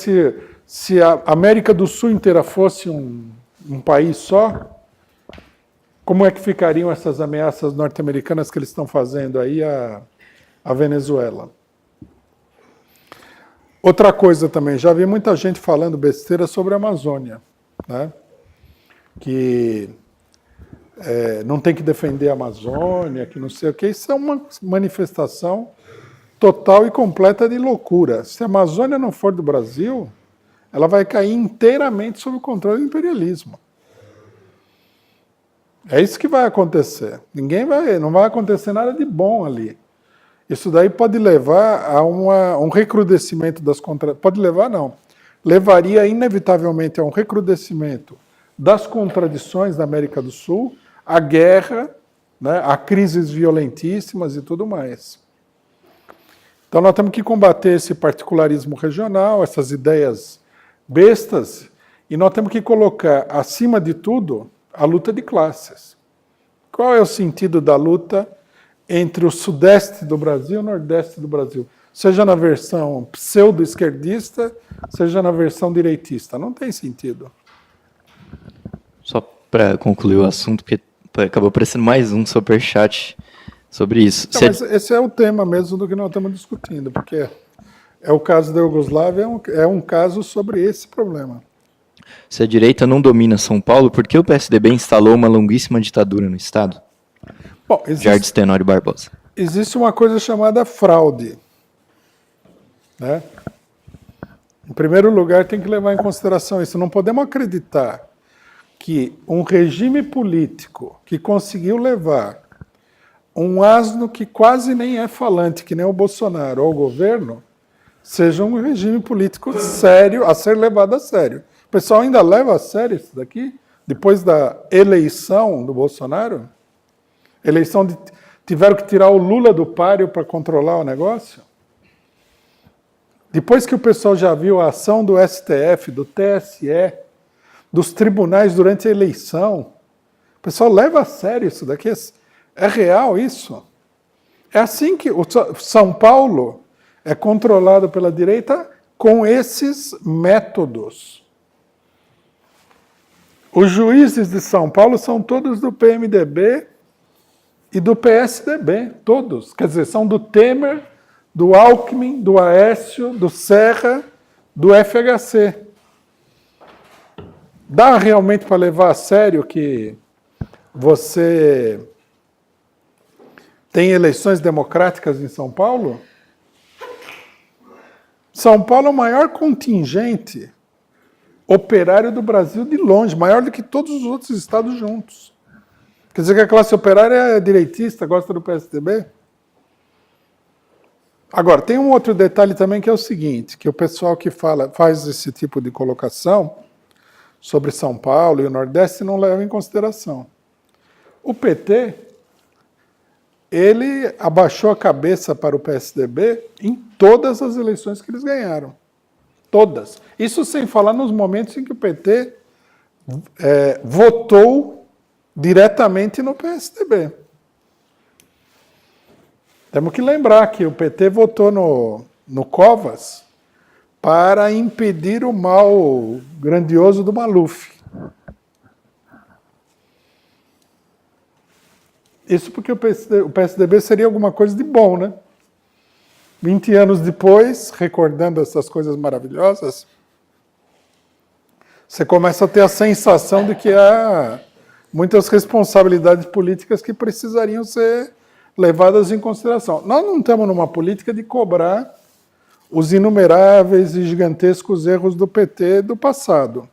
se a América do Sul inteira fosse um país só, como é que ficariam essas ameaças norte-americanas que eles estão fazendo aí à Venezuela? Outra coisa também, já vi muita gente falando besteira sobre a Amazônia, né? Que não tem que defender a Amazônia, que não sei o que. Isso é uma manifestação total e completa de loucura. Se a Amazônia não for do Brasil, ela vai cair inteiramente sob o controle do imperialismo. É isso que vai acontecer. Não vai acontecer nada de bom ali. Isso daí pode levar a um recrudescimento das contradições. Pode levar, não. Levaria inevitavelmente a um recrudescimento das contradições da América do Sul, a guerra, né, a crises violentíssimas e tudo mais. Então nós temos que combater esse particularismo regional, essas ideias bestas, e nós temos que colocar, acima de tudo, a luta de classes. Qual é o sentido da luta entre o sudeste do Brasil e o nordeste do Brasil? Seja na versão pseudo-esquerdista, seja na versão direitista. Não tem sentido. Só para concluir o assunto, porque acabou aparecendo mais um superchat sobre isso. Não, mas esse é o tema mesmo do que nós estamos discutindo, porque é o caso da Iugoslávia, é um caso sobre esse problema. Se a direita não domina São Paulo, por que o PSDB instalou uma longuíssima ditadura no Estado? Bom, Jardim Tenório Barbosa. Existe uma coisa chamada fraude, né? Em primeiro lugar, tem que levar em consideração isso. Não podemos acreditar que um regime político que conseguiu levar um asno que quase nem é falante, que nem o Bolsonaro, ao governo, seja um regime político sério, a ser levado a sério. O pessoal ainda leva a sério isso daqui? Depois da eleição do Bolsonaro? Tiveram que tirar o Lula do páreo para controlar o negócio? Depois que o pessoal já viu a ação do STF, do TSE, dos tribunais durante a eleição. O pessoal leva a sério isso daqui. É real isso? É assim que o São Paulo é controlado pela direita com esses métodos. Os juízes de São Paulo são todos do PMDB e do PSDB, todos. Quer dizer, são do Temer, do Alckmin, do Aécio, do Serra, do FHC. Dá realmente para levar a sério que você tem eleições democráticas em São Paulo? São Paulo é o maior contingente operário do Brasil de longe, maior do que todos os outros estados juntos. Quer dizer que a classe operária é direitista, gosta do PSDB? Agora, tem um outro detalhe também que é o seguinte, que o pessoal que faz esse tipo de colocação sobre São Paulo e o Nordeste não leva em consideração. O PT, ele abaixou a cabeça para o PSDB em todas as eleições que eles ganharam. Todas. Isso sem falar nos momentos em que o PT votou diretamente no PSDB. Temos que lembrar que o PT votou no Covas para impedir o mal grandioso do Maluf. Isso porque o PSDB seria alguma coisa de bom, né? 20 anos depois, recordando essas coisas maravilhosas, você começa a ter a sensação de que há muitas responsabilidades políticas que precisariam ser levadas em consideração. Nós não estamos numa política de cobrar os inumeráveis e gigantescos erros do PT do passado.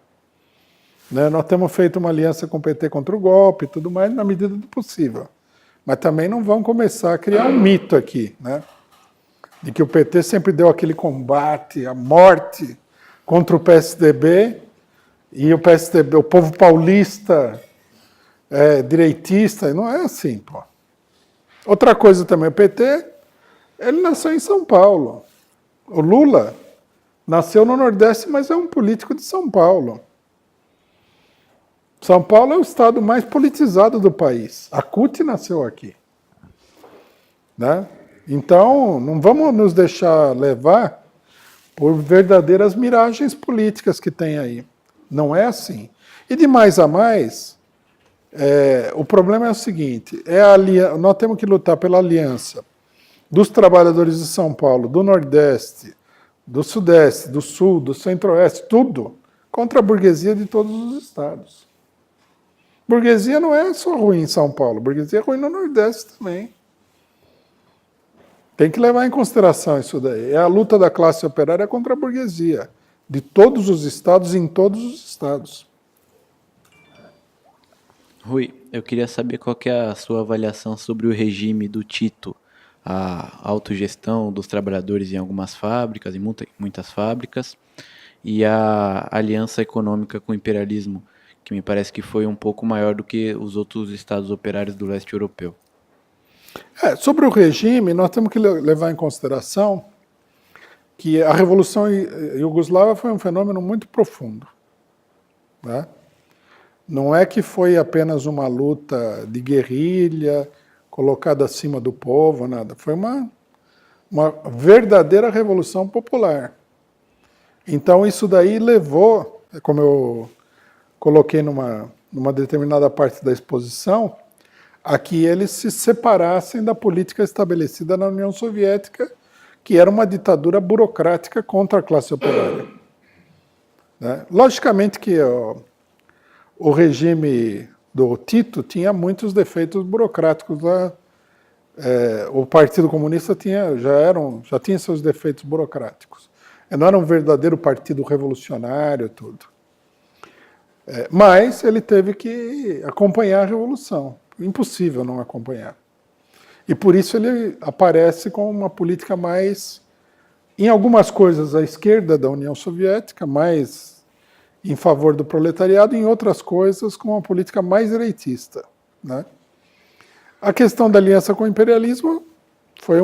Né? Nós temos feito uma aliança com o PT contra o golpe e tudo mais, na medida do possível. Mas também não vamos começar a criar um mito aqui, né? De que o PT sempre deu aquele combate, a morte contra o PSDB, e o PSDB, o povo paulista direitista, não é assim, pô. Outra coisa também, o PT, ele nasceu em São Paulo. O Lula nasceu no Nordeste, mas é um político de São Paulo. São Paulo é o estado mais politizado do país. A CUT nasceu aqui. Né? Então, não vamos nos deixar levar por verdadeiras miragens políticas que tem aí. Não é assim. E de mais a mais, o problema é o seguinte, nós temos que lutar pela aliança dos trabalhadores de São Paulo, do Nordeste, do Sudeste, do Sul, do Centro-Oeste, tudo, contra a burguesia de todos os estados. Burguesia não é só ruim em São Paulo, burguesia é ruim no Nordeste também. Tem que levar em consideração isso daí. É a luta da classe operária contra a burguesia, de todos os estados, em todos os estados. Rui, eu queria saber qual que é a sua avaliação sobre o regime do Tito, a autogestão dos trabalhadores em algumas fábricas, em muitas fábricas, e a aliança econômica com o imperialismo, que me parece que foi um pouco maior do que os outros estados operários do leste europeu. Sobre o regime, nós temos que levar em consideração que a Revolução Iugoslava foi um fenômeno muito profundo. Né? Não é que foi apenas uma luta de guerrilha, colocada acima do povo, nada. Foi uma verdadeira revolução popular. Então, isso daí levou, como eu coloquei numa determinada parte da exposição, a que eles se separassem da política estabelecida na União Soviética, que era uma ditadura burocrática contra a classe operária. Né? Logicamente que o regime do Tito tinha muitos defeitos burocráticos. O Partido Comunista já tinha seus defeitos burocráticos. Não era um verdadeiro partido revolucionário, tudo. Mas ele teve que acompanhar a revolução. Impossível não acompanhar. E por isso ele aparece com uma política mais, em algumas coisas, à esquerda da União Soviética, mais em favor do proletariado, em outras coisas, com uma política mais direitista. Né? A questão da aliança com o imperialismo foi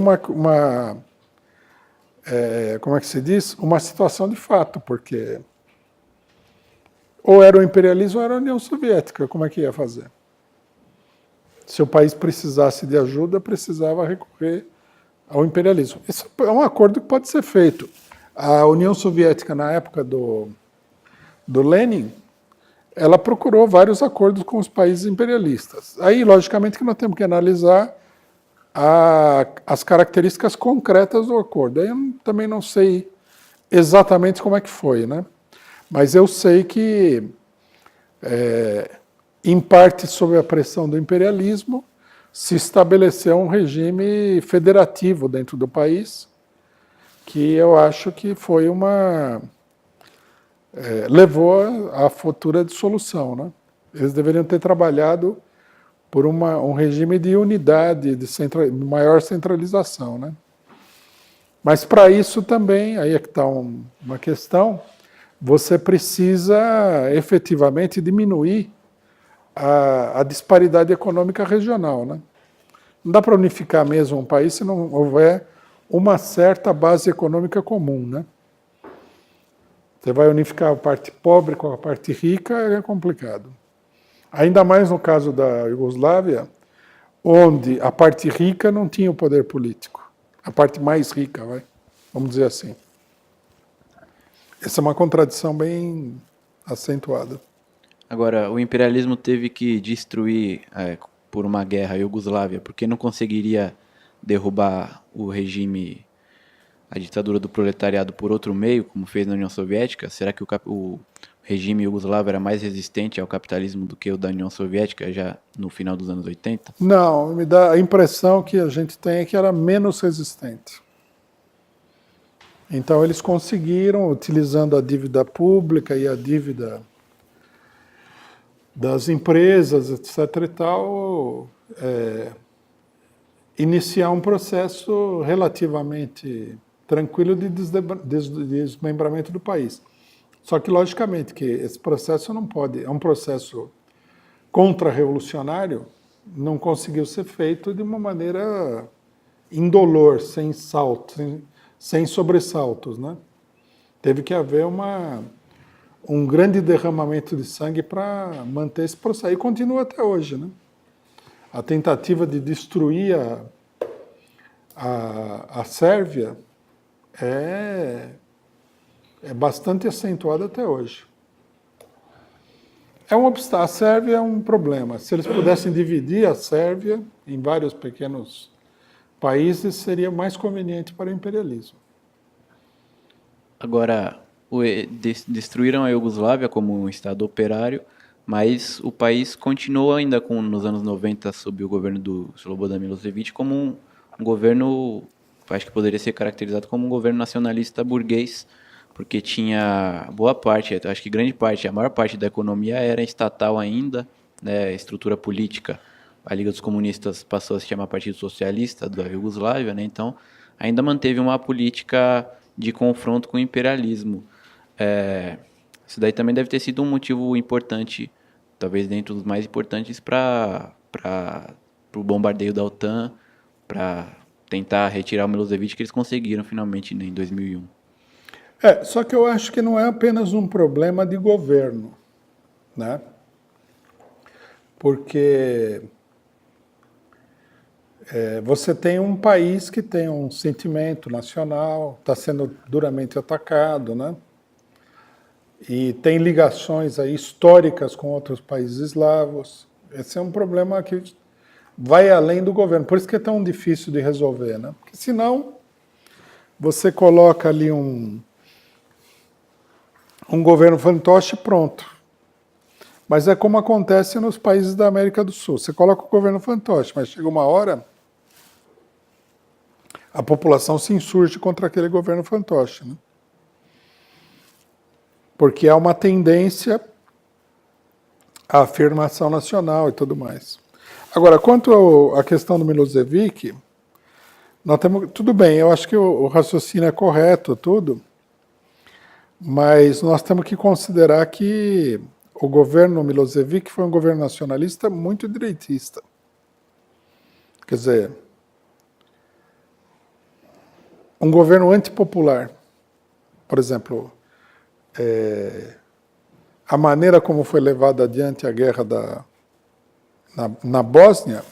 como é que se diz? Uma situação de fato, porque ou era o imperialismo ou era a União Soviética. Como é que ia fazer? Se o país precisasse de ajuda, precisava recorrer ao imperialismo. Isso é um acordo que pode ser feito. A União Soviética, na época do Lenin, ela procurou vários acordos com os países imperialistas. Aí, logicamente, que nós temos que analisar as características concretas do acordo. Aí eu também não sei exatamente como é que foi, né? Mas eu sei que, em parte sob a pressão do imperialismo, se estabeleceu um regime federativo dentro do país, que eu acho que foi levou à futura dissolução, né? Eles deveriam ter trabalhado por um regime de unidade, de maior centralização, né? Mas para isso também, aí é que está uma questão, você precisa efetivamente diminuir a disparidade econômica regional, né? Não dá para unificar mesmo um país se não houver uma certa base econômica comum, né? Você vai unificar a parte pobre com a parte rica, é complicado. Ainda mais no caso da Iugoslávia, onde a parte rica não tinha o poder político. A parte mais rica, vamos dizer assim. Essa é uma contradição bem acentuada. Agora, o imperialismo teve que destruir, por uma guerra, a Iugoslávia, porque não conseguiria derrubar o regime, a ditadura do proletariado por outro meio, como fez na União Soviética? Será que o regime iugoslavo era mais resistente ao capitalismo do que o da União Soviética, já no final dos anos 80? Não, me dá a impressão que a gente tem é que era menos resistente. Então eles conseguiram, utilizando a dívida pública e a dívida das empresas, etc. e tal, iniciar um processo relativamente tranquilo de desmembramento do país. Só que, logicamente, que esse processo não pode, é um processo contra-revolucionário, não conseguiu ser feito de uma maneira indolor, sem saltos, sem sobressaltos, né? Teve que haver um grande derramamento de sangue para manter esse processo. E continua até hoje, né? A tentativa de destruir a Sérvia é bastante acentuada até hoje. É um obstáculo. A Sérvia é um problema. Se eles pudessem dividir a Sérvia em vários pequenos países, seria mais conveniente para o imperialismo. Agora, destruíram a Iugoslávia como um estado operário, mas o país continuou ainda nos anos 90, sob o governo do Slobodan Milošević, como um governo, acho que poderia ser caracterizado como um governo nacionalista burguês, porque tinha boa parte, acho que grande parte, a maior parte da economia era estatal ainda, né, estrutura política. A Liga dos Comunistas passou a se chamar Partido Socialista da Iugoslávia, né, então ainda manteve uma política de confronto com o imperialismo. Isso daí também deve ter sido um motivo importante, talvez dentre os mais importantes, para o bombardeio da OTAN, para tentar retirar o Milošević, que eles conseguiram finalmente, né, em 2001. Só que eu acho que não é apenas um problema de governo, né? Porque você tem um país que tem um sentimento nacional, está sendo duramente atacado, né? E tem ligações aí históricas com outros países eslavos. Esse é um problema que vai além do governo. Por isso que é tão difícil de resolver, né? Porque senão você coloca ali um governo fantoche, pronto. Mas é como acontece nos países da América do Sul. Você coloca o governo fantoche, mas chega uma hora, a população se insurge contra aquele governo fantoche, né? Porque há uma tendência à afirmação nacional e tudo mais. Agora, quanto à questão do Milošević, nós temos, tudo bem, eu acho que o raciocínio é correto, tudo, mas nós temos que considerar que o governo Milošević foi um governo nacionalista muito direitista. Quer dizer, um governo antipopular. Por exemplo, a maneira como foi levada adiante a guerra na Bósnia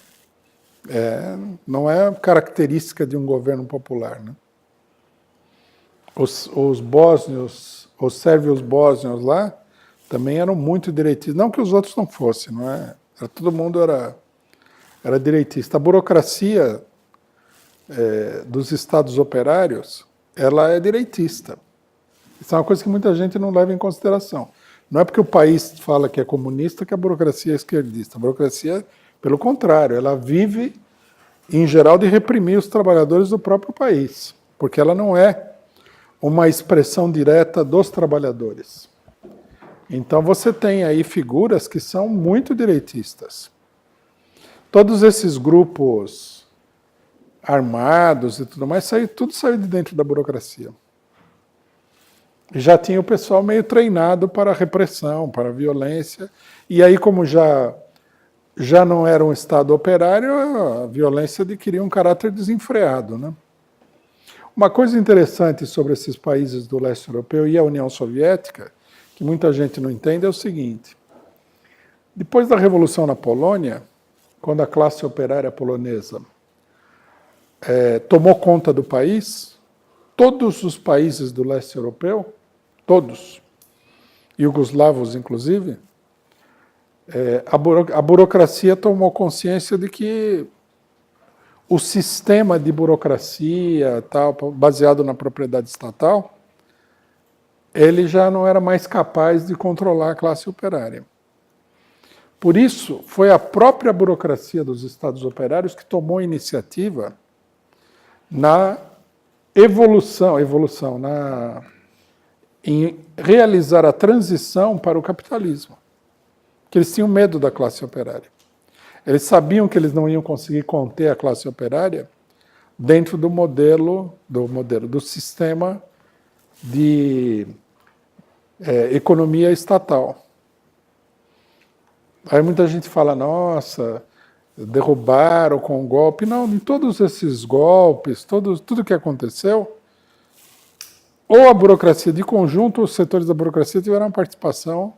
não é característica de um governo popular, né? Os bósnios, os sérvios bósnios lá, também eram muito direitistas. Não que os outros não fossem, não é? Todo mundo era direitista. A burocracia dos estados operários, ela é direitista. Isso é uma coisa que muita gente não leva em consideração. Não é porque o país fala que é comunista que a burocracia é esquerdista. A burocracia, pelo contrário, ela vive, em geral, de reprimir os trabalhadores do próprio país, porque ela não é uma expressão direta dos trabalhadores. Então você tem aí figuras que são muito direitistas. Todos esses grupos armados e tudo mais, tudo saiu de dentro da burocracia. E já tinha o pessoal meio treinado para a repressão, para a violência, e aí como já não era um Estado operário, a violência adquiria um caráter desenfreado, né? Uma coisa interessante sobre esses países do leste europeu e a União Soviética, que muita gente não entende, é o seguinte. Depois da Revolução na Polônia, quando a classe operária polonesa tomou conta do país, todos os países do leste europeu, todos, iugoslavos inclusive, a burocracia tomou consciência de que o sistema de burocracia, tal, baseado na propriedade estatal, ele já não era mais capaz de controlar a classe operária. Por isso, foi a própria burocracia dos estados operários que tomou a iniciativa na em realizar a transição para o capitalismo. Porque eles tinham medo da classe operária. Eles sabiam que eles não iam conseguir conter a classe operária dentro do sistema de economia estatal. Aí muita gente fala, nossa, derrubaram com um golpe. Não, em todos esses golpes, tudo que aconteceu, ou a burocracia de conjunto, os setores da burocracia tiveram uma participação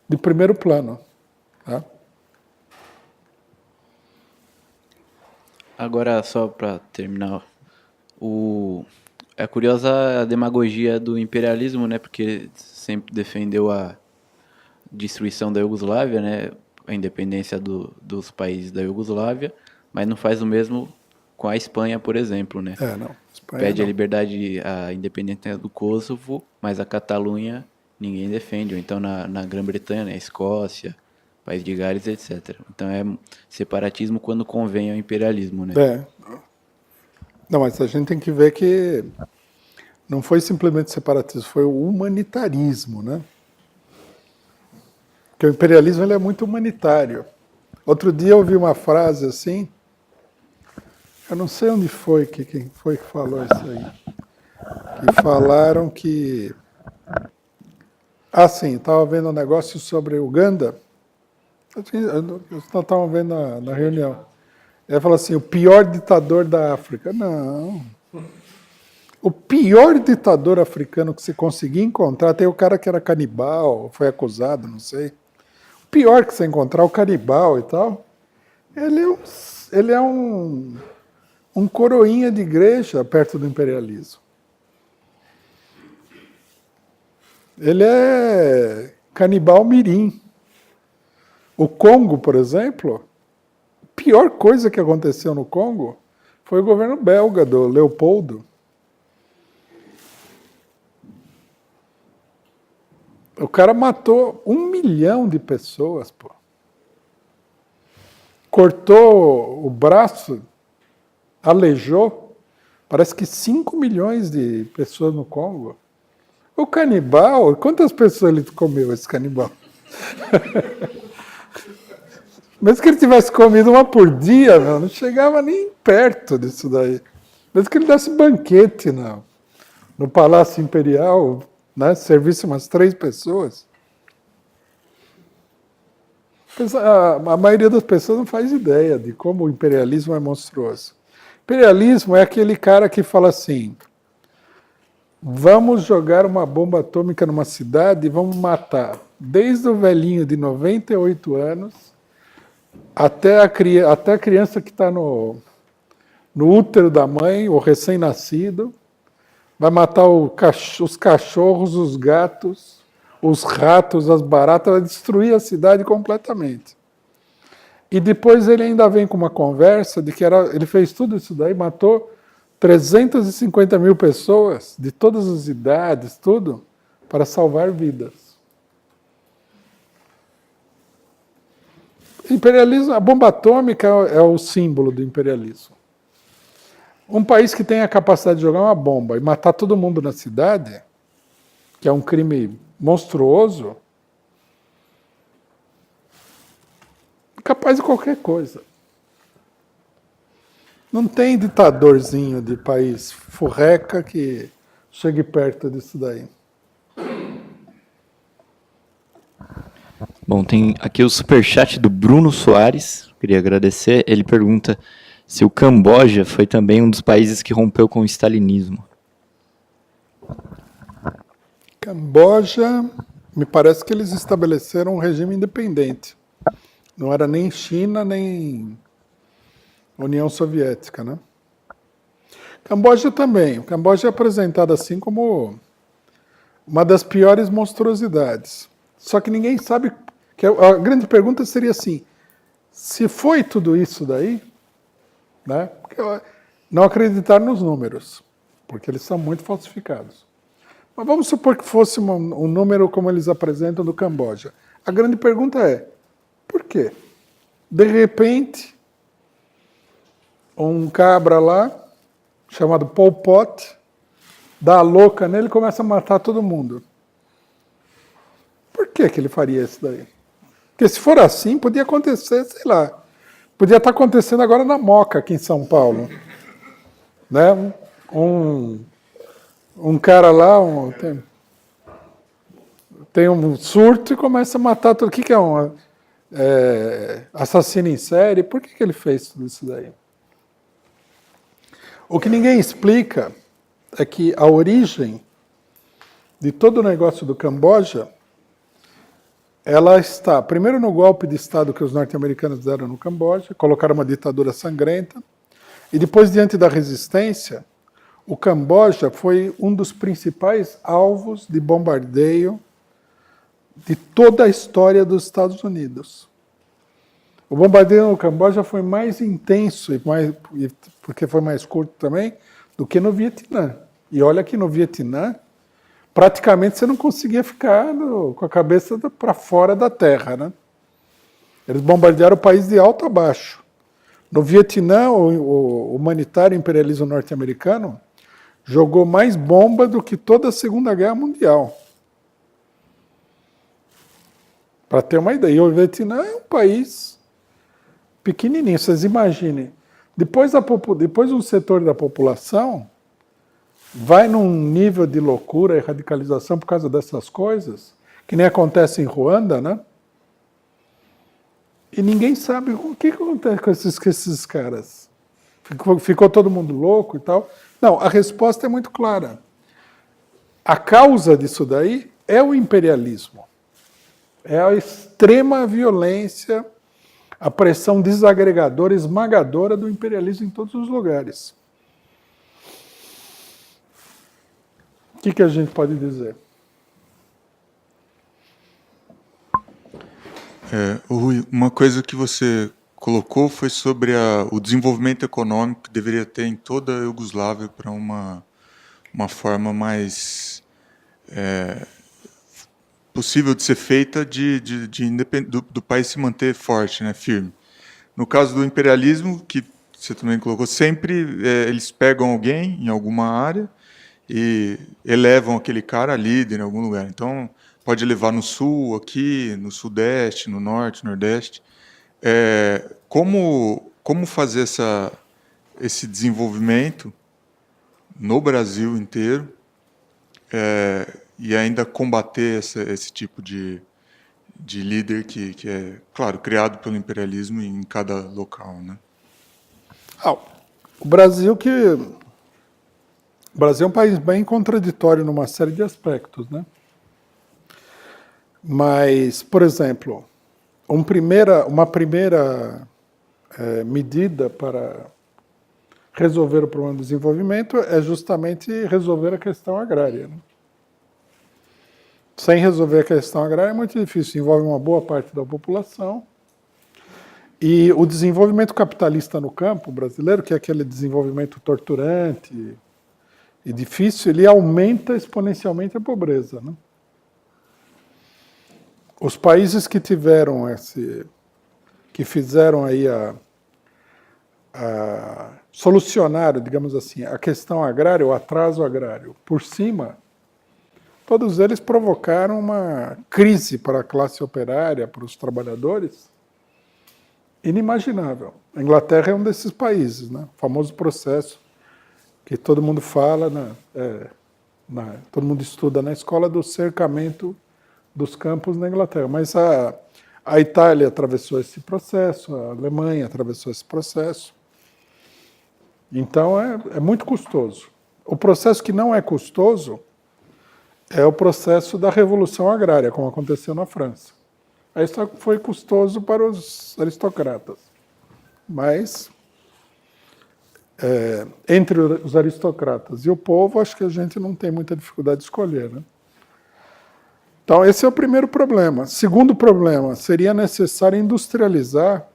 de primeiro plano. Tá? Agora, só para terminar, é curiosa a demagogia do imperialismo, né? Porque sempre defendeu a destruição da Iugoslávia, né? A independência dos países da Iugoslávia, mas não faz o mesmo com a Espanha, por exemplo, né? Não. Espanha Pede não. a liberdade, a independência do Kosovo, mas a Catalunha ninguém defende. Ou então na Grã-Bretanha, na Escócia, País de Gales, etc. Então é separatismo quando convém ao imperialismo, né? Não, mas a gente tem que ver que não foi simplesmente separatismo, foi o humanitarismo, né? Porque o imperialismo ele é muito humanitário. Outro dia eu ouvi uma frase assim, eu não sei onde foi, quem foi que falou isso aí. Que falaram que... sim, estava vendo um negócio sobre Uganda. Nós estávamos vendo na reunião. Ele falou assim, o pior ditador da África. Não. O pior ditador africano que você conseguir encontrar, tem o cara que era canibal, foi acusado, não sei. O pior que você encontrar, o canibal e tal, ele é um coroinha de igreja perto do imperialismo. Ele é canibal mirim. O Congo, por exemplo, a pior coisa que aconteceu no Congo foi o governo belga do Leopoldo. O cara matou 1 milhão de pessoas, pô. Cortou o braço, aleijou, parece que 5 milhões de pessoas no Congo. O canibal, quantas pessoas ele comeu, esse canibal? Mesmo que ele tivesse comido uma por dia, não chegava nem perto disso daí. Mesmo que ele desse banquete no Palácio Imperial, né, servisse umas 3 pessoas. A maioria das pessoas não faz ideia de como o imperialismo é monstruoso. Imperialismo é aquele cara que fala assim, vamos jogar uma bomba atômica numa cidade e vamos matar desde o velhinho de 98 anos até a criança que está no útero da mãe, o recém-nascido, vai matar os cachorros, os gatos, os ratos, as baratas, vai destruir a cidade completamente. E depois ele ainda vem com uma conversa de que ele fez tudo isso daí, matou 350 mil pessoas, de todas as idades, tudo, para salvar vidas. Imperialismo, a bomba atômica é o símbolo do imperialismo. Um país que tem a capacidade de jogar uma bomba e matar todo mundo na cidade, que é um crime monstruoso, é capaz de qualquer coisa. Não tem ditadorzinho de país furreca que chegue perto disso daí. Bom, tem aqui o superchat do Bruno Soares, queria agradecer. Ele pergunta se o Camboja foi também um dos países que rompeu com o stalinismo. Camboja, me parece que eles estabeleceram um regime independente. Não era nem China, nem União Soviética, né? Camboja também. O Camboja é apresentado assim como uma das piores monstruosidades. Só que ninguém sabe. A grande pergunta seria assim: se foi tudo isso daí, né? Não acreditar nos números, porque eles são muito falsificados. Mas vamos supor que fosse um número como eles apresentam do Camboja. A grande pergunta é: por quê? De repente, um cabra lá, chamado Pol Pot, dá a louca nele e começa a matar todo mundo. Por que ele faria isso daí? Porque se for assim, podia acontecer, sei lá, podia estar acontecendo agora na Moca, aqui em São Paulo. Né? Um cara lá tem um surto e começa a matar tudo. O que é assassino em série? Por que ele fez tudo isso daí? O que ninguém explica é que a origem de todo o negócio do Camboja, ela está, primeiro, no golpe de Estado que os norte-americanos deram no Camboja, colocaram uma ditadura sangrenta, e depois, diante da resistência, o Camboja foi um dos principais alvos de bombardeio de toda a história dos Estados Unidos. O bombardeio no Camboja foi mais intenso, porque foi mais curto também, do que no Vietnã. E olha que no Vietnã, praticamente você não conseguia ficar com a cabeça para fora da terra, né? Eles bombardearam o país de alto a baixo. No Vietnã, o humanitário imperialismo norte-americano jogou mais bomba do que toda a Segunda Guerra Mundial. Para ter uma ideia, o Vietnã é um país pequenininho, vocês imaginem. Depois um setor da população vai num nível de loucura e radicalização por causa dessas coisas, que nem acontece em Ruanda, né? E ninguém sabe o que acontece com esses caras. Ficou todo mundo louco e tal? Não, a resposta é muito clara. A causa disso daí é o imperialismo. É a extrema violência, a pressão desagregadora, esmagadora do imperialismo em todos os lugares. O que a gente pode dizer? Rui, uma coisa que você colocou foi sobre o desenvolvimento econômico que deveria ter em toda a Iugoslávia para uma forma mais possível de ser feita do país se manter forte, né, firme. No caso do imperialismo, que você também colocou, sempre eles pegam alguém em alguma área e elevam aquele cara a líder em algum lugar. Então, pode levar no sul, aqui, no sudeste, no norte, nordeste. Como fazer esse desenvolvimento no Brasil inteiro e ainda combater esse tipo de líder que é, claro, criado pelo imperialismo em cada local, né? O Brasil é um país bem contraditório numa série de aspectos, né? Mas, por exemplo, uma primeira medida para resolver o problema do desenvolvimento é justamente resolver a questão agrária, né? Sem resolver a questão agrária é muito difícil, envolve uma boa parte da população. E o desenvolvimento capitalista no campo brasileiro, que é aquele desenvolvimento torturante e difícil, ele aumenta exponencialmente a pobreza, né? Os países que tiveram que fizeram aí solucionaram, digamos assim, a questão agrária, o atraso agrário, por cima, todos eles provocaram uma crise para a classe operária, para os trabalhadores, inimaginável. A Inglaterra é um desses países, né? O famoso processo que todo mundo fala, todo mundo estuda na escola, do cercamento dos campos na Inglaterra. Mas a Itália atravessou esse processo, a Alemanha atravessou esse processo. Então é muito custoso. O processo que não é custoso é o processo da Revolução Agrária, como aconteceu na França. Aí só foi custoso para os aristocratas. Mas, entre os aristocratas e o povo, acho que a gente não tem muita dificuldade de escolher, né? Então, esse é o primeiro problema. Segundo problema, seria necessário industrializar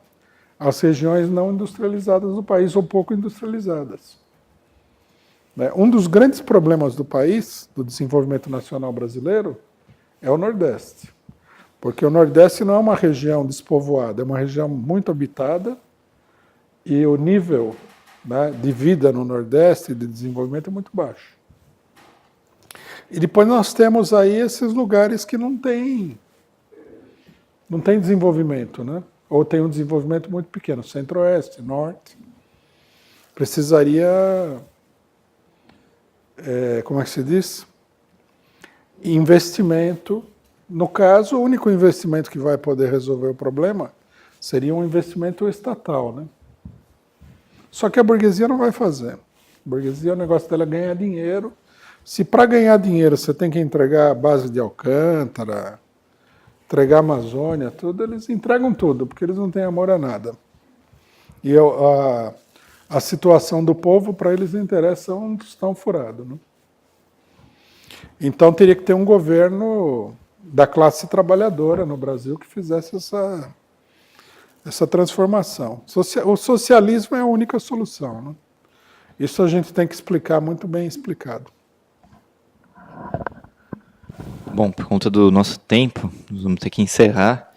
as regiões não industrializadas do país, ou pouco industrializadas. Um dos grandes problemas do país, do desenvolvimento nacional brasileiro, é o Nordeste. Porque o Nordeste não é uma região despovoada, é uma região muito habitada e o nível, né, de vida no Nordeste e de desenvolvimento é muito baixo. E depois nós temos aí esses lugares que não tem desenvolvimento, né? Ou tem um desenvolvimento muito pequeno, Centro-Oeste, Norte. Precisaria, como é que se diz? Investimento. No caso, o único investimento que vai poder resolver o problema seria um investimento estatal, né? Só que a burguesia não vai fazer. A burguesia, o negócio dela é ganhar dinheiro. Se para ganhar dinheiro você tem que entregar a base de Alcântara, entregar a Amazônia, tudo, eles entregam tudo, porque eles não têm amor a nada. E a situação do povo, para eles, interessa um tostão furado, né? Então teria que ter um governo da classe trabalhadora no Brasil que fizesse essa transformação. O socialismo é a única solução, né? Isso a gente tem que explicar muito bem explicado. Bom, por conta do nosso tempo, nós vamos ter que encerrar.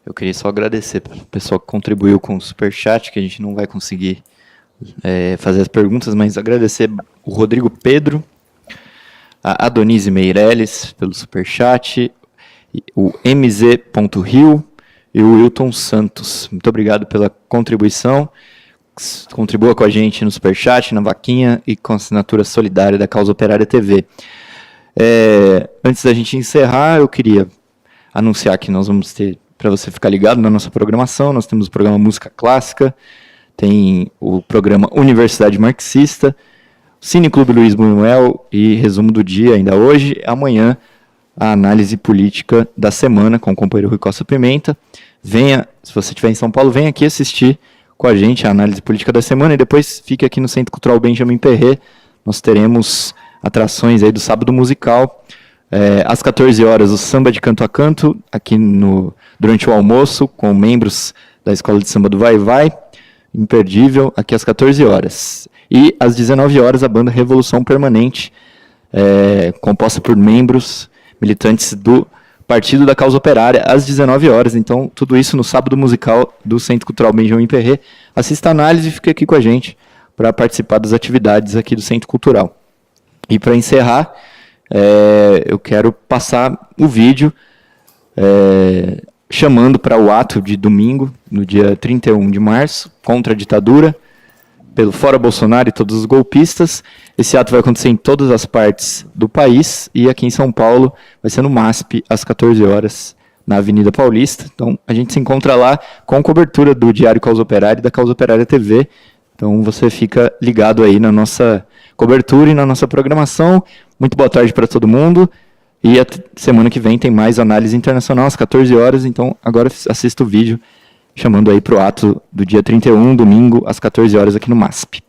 Eu queria só agradecer para o pessoal que contribuiu com o Superchat, que a gente não vai conseguir fazer as perguntas, mas agradecer o Rodrigo Pedro, a Adonise Meirelles pelo Superchat, o MZ.Rio e o Wilton Santos. Muito obrigado pela contribuição. Contribua com a gente no Superchat, na vaquinha e com a assinatura solidária da Causa Operária TV. Antes da gente encerrar, eu queria anunciar que nós vamos ter, para você ficar ligado na nossa programação, nós temos o programa Música Clássica, tem o programa Universidade Marxista, Cine Clube Luiz Buñuel e resumo do dia ainda hoje. Amanhã, a análise política da semana com o companheiro Rui Costa Pimenta. Venha, se você estiver em São Paulo, venha aqui assistir com a gente a análise política da semana e depois fique aqui no Centro Cultural Benjamin Perret. Nós teremos atrações aí do Sábado Musical. Às 14 horas, o Samba de Canto a Canto, aqui durante o almoço, com membros da Escola de Samba do Vai Vai. Imperdível, aqui às 14 horas. E às 19 horas, a banda Revolução Permanente, composta por membros militantes do Partido da Causa Operária, às 19 horas. Então, tudo isso no Sábado Musical do Centro Cultural Benjamin Perret. Assista a análise e fique aqui com a gente para participar das atividades aqui do Centro Cultural. E para encerrar, eu quero passar o vídeo chamando para o ato de domingo, no dia 31 de março, contra a ditadura, pelo Fora Bolsonaro e todos os golpistas. Esse ato vai acontecer em todas as partes do país e aqui em São Paulo vai ser no MASP, às 14 horas, na Avenida Paulista. Então, a gente se encontra lá com cobertura do Diário Causa Operária e da Causa Operária TV. Então, você fica ligado aí na nossa cobertura e na nossa programação. Muito boa tarde para todo mundo E a semana que vem tem mais análise internacional às 14 horas, então agora assista o vídeo chamando aí para o ato do dia 31, domingo, às 14 horas aqui no MASP.